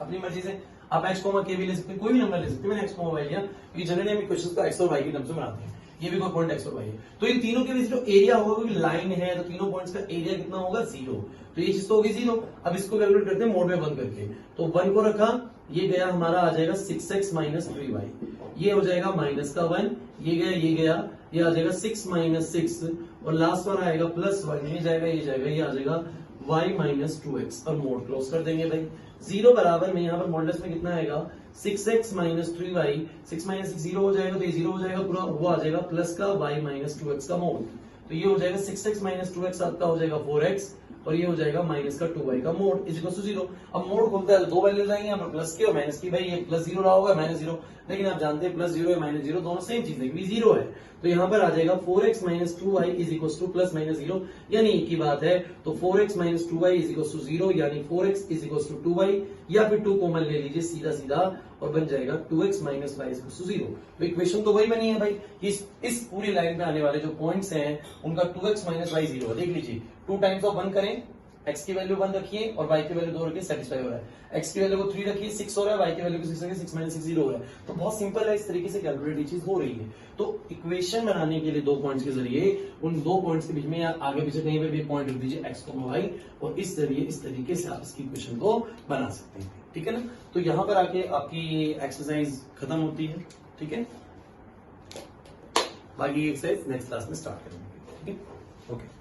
अपनी मर्जी से, आप x, k भी ले सकते हैं, कोई भी नंबर ले सकते हैं। मैंने x, y लिया क्योंकि जनरली हम इक्वेशंस को x और y की टर्म से बनाते हैं। ये भी कोई पॉइंट x और y है। तो इन तीनों के बीच जो एरिया होगा, क्योंकि लाइन है तो तीनों पॉइंट्स का एरिया कितना होगा 0। तो ये चीज तो होगी 0। अब इसको कैलकुलेट करते हैं मोड में बंद करके। तो 1 को रखा, ये गया हमारा आ जाएगा 6x माइनस 3y, ये हो जाएगा माइनस का 1, ये गया, ये आ जाएगा 6 माइनस 6 और लास्ट वाला आएगा प्लस 1, ये जाएगा, ये आ जाएगा y माइनस 2x और मोड क्लोज कर देंगे भाई। 0 बराबर में यहाँ पर मॉडल्स में कितना आएगा 6x माइनस 3y, 6 माइनस 6 0 हो जाएगा, तो ये 0 हो जाएगा पूरा, वो आ जाएगा प्लस का y माइनस 2x का मोड। तो ये हो जाएगा 6x माइनस 2x आपका हो जाएगा 4x और ये हो जाएगा माइनस का 2y का मोड इज इक्वल टू 0। अब मोड खोलता है तो दो वैल्यूज आएंगे यहाँ पर, प्लस की और माइनस की। भाई ये प्लस 0 रहा होगा, माइनस 0, लेकिन आप जानते हैं प्लस 0 या माइनस 0 दोनों सेम चीज है, क्योंकि 0 है। तो यहाँ पर आ जाएगा 4x minus 2y is equal two plus minus 0, यानी एक ही बात है। तो 4x minus 2y is equal to 0, यानी 4x is equal to 2y, या फिर 2 कॉमन ले लीजिए सीधा सीधा और बन जाएगा 2x minus y is equal to 0। तो इक्वेशन तो वही बनी है भाई, इस पूरी लाइन पे आने वाले जो पॉइंट्स हैं उनका 2x माइनस y 0 है। देख लीजिए 2 टाइम्स ऑफ 1 करें x की वैल्यू 1 रखिए और y की वैल्यू 2 रखिए, सेटिस्फाई हो रहा है। x की वैल्यू को 3 रखिए, 6 हो रहा है, y की वैल्यू को 6 रखिए, 6 माइनस 6 0 हो रहा है। तो बहुत सिंपल है, इस तरीके से कैलकुलेट ये चीज हो रही है। तो इक्वेशन बनाने के लिए 2 पॉइंट्स के जरिए उन 2 पॉइंट्स के बीच में या आगे पीछे कहीं पे भी पॉइंट रख दीजिए x y, और इस तरीके से आप इसकी इक्वेशन को बना सकते हैं। ठीक है ना। तो यहां पर आके आपकी एक्सरसाइज खत्म होती है। ठीक है, बाकी एक्सरसाइज नेक्स्ट क्लास में स्टार्ट करेंगे। ठीक है, ओके।